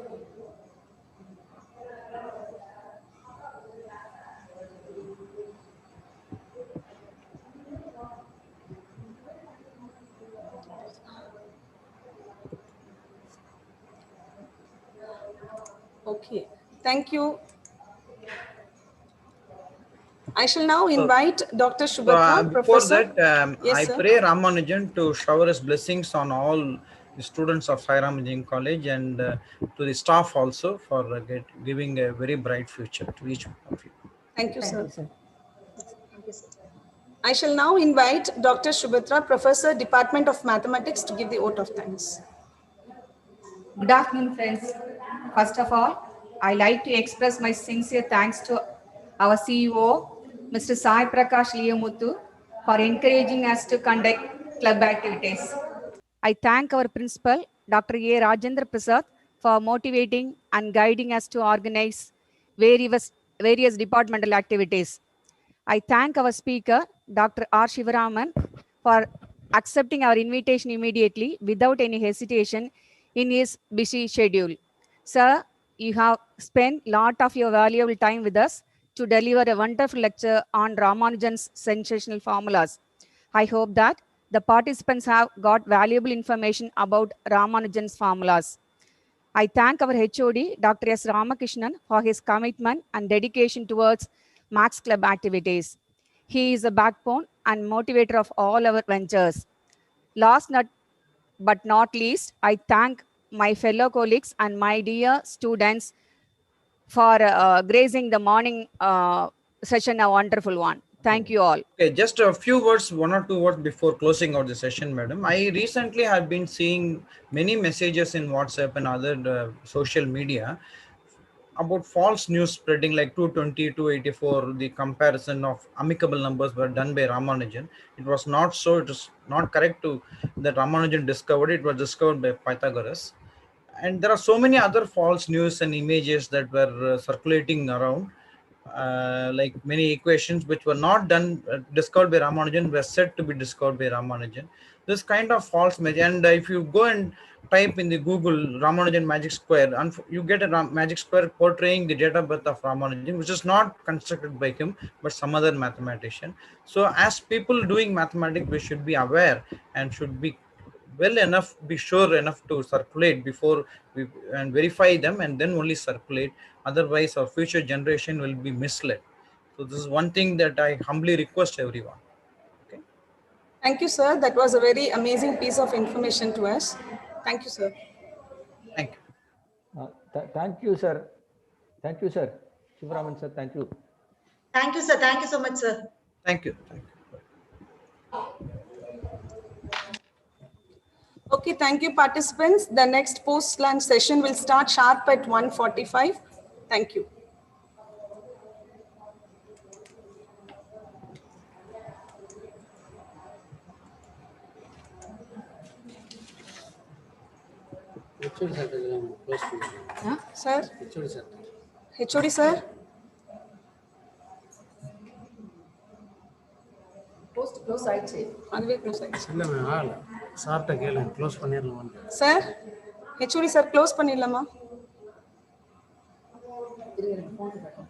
Okay, thank you. I shall now invite Dr. Shubhatra, before Professor. that, Yes, I sir. pray Ramanujan to shower his blessings on all the students of Sairam Engineering College and to the staff also for giving a very bright future to each of you. Thank you, sir. Thank you, sir. I shall now invite Dr. Shubhatra, Professor, Department of Mathematics, to give the vote of thanks. Good afternoon, friends. First of all, I like to express my sincere thanks to our CEO, Mr. Sai Prakash Liyamuthu, for encouraging us to conduct club activities. I thank our principal, Dr. A. Rajendra Prasad, for motivating and guiding us to organize various departmental activities. I thank our speaker, Dr. R. Shivaraman, for accepting our invitation immediately without any hesitation in his busy schedule. Sir, you have spent a lot of your valuable time with us to deliver a wonderful lecture on Ramanujan's sensational formulas. I hope that the participants have got valuable information about Ramanujan's formulas. I thank our HOD, Dr. S. Ramakrishnan, for his commitment and dedication towards Max Club activities. He is the backbone and motivator of all our ventures. Last but not least, I thank my fellow colleagues and my dear students for gracing the morning session, a wonderful one. Thank you all. Okay, just a few words, 1 or 2 words before closing out the session, madam. I recently have been seeing many messages in WhatsApp and other social media about false news spreading, like 220, 284, the comparison of amicable numbers were done by Ramanujan. It was not so, it was not correct to that Ramanujan discovered. It was discovered by Pythagoras. And there are so many other false news and images that were circulating around. Like many equations which were not done discovered by Ramanujan were said to be discovered by Ramanujan. This kind of false message, and if you go and type in the Google Ramanujan magic square, and you get a magic square portraying the date of birth of Ramanujan, which is not constructed by him but some other mathematician. So as people doing mathematics, we should be aware and should be well enough, be sure enough to circulate before we and verify them and then only circulate. Otherwise our future generation will be misled. So this is one thing that I humbly request everyone. Okay. Thank you, sir. That was a very amazing piece of information to us. Thank you, sir. Thank you. Thank you, sir. Thank you, sir. Shivaraman, sir, thank you. Thank you, sir. Thank you so much, sir. Thank you. Thank you. Okay, thank you, participants. The next post-lunch session will start sharp at 1:45. Thank you. Sir? HOD, sir? Post close ஆயிடுச்சு. அதுவே close ஆயிடுச்சு. இல்லை ma'am ஆகலை சார்கிட்ட கேளுங்க close பண்ணிடலாமான்னு. Sir HOD sir close பண்ணிடலாமா? இரு, எனக்கு phone இருக்கு.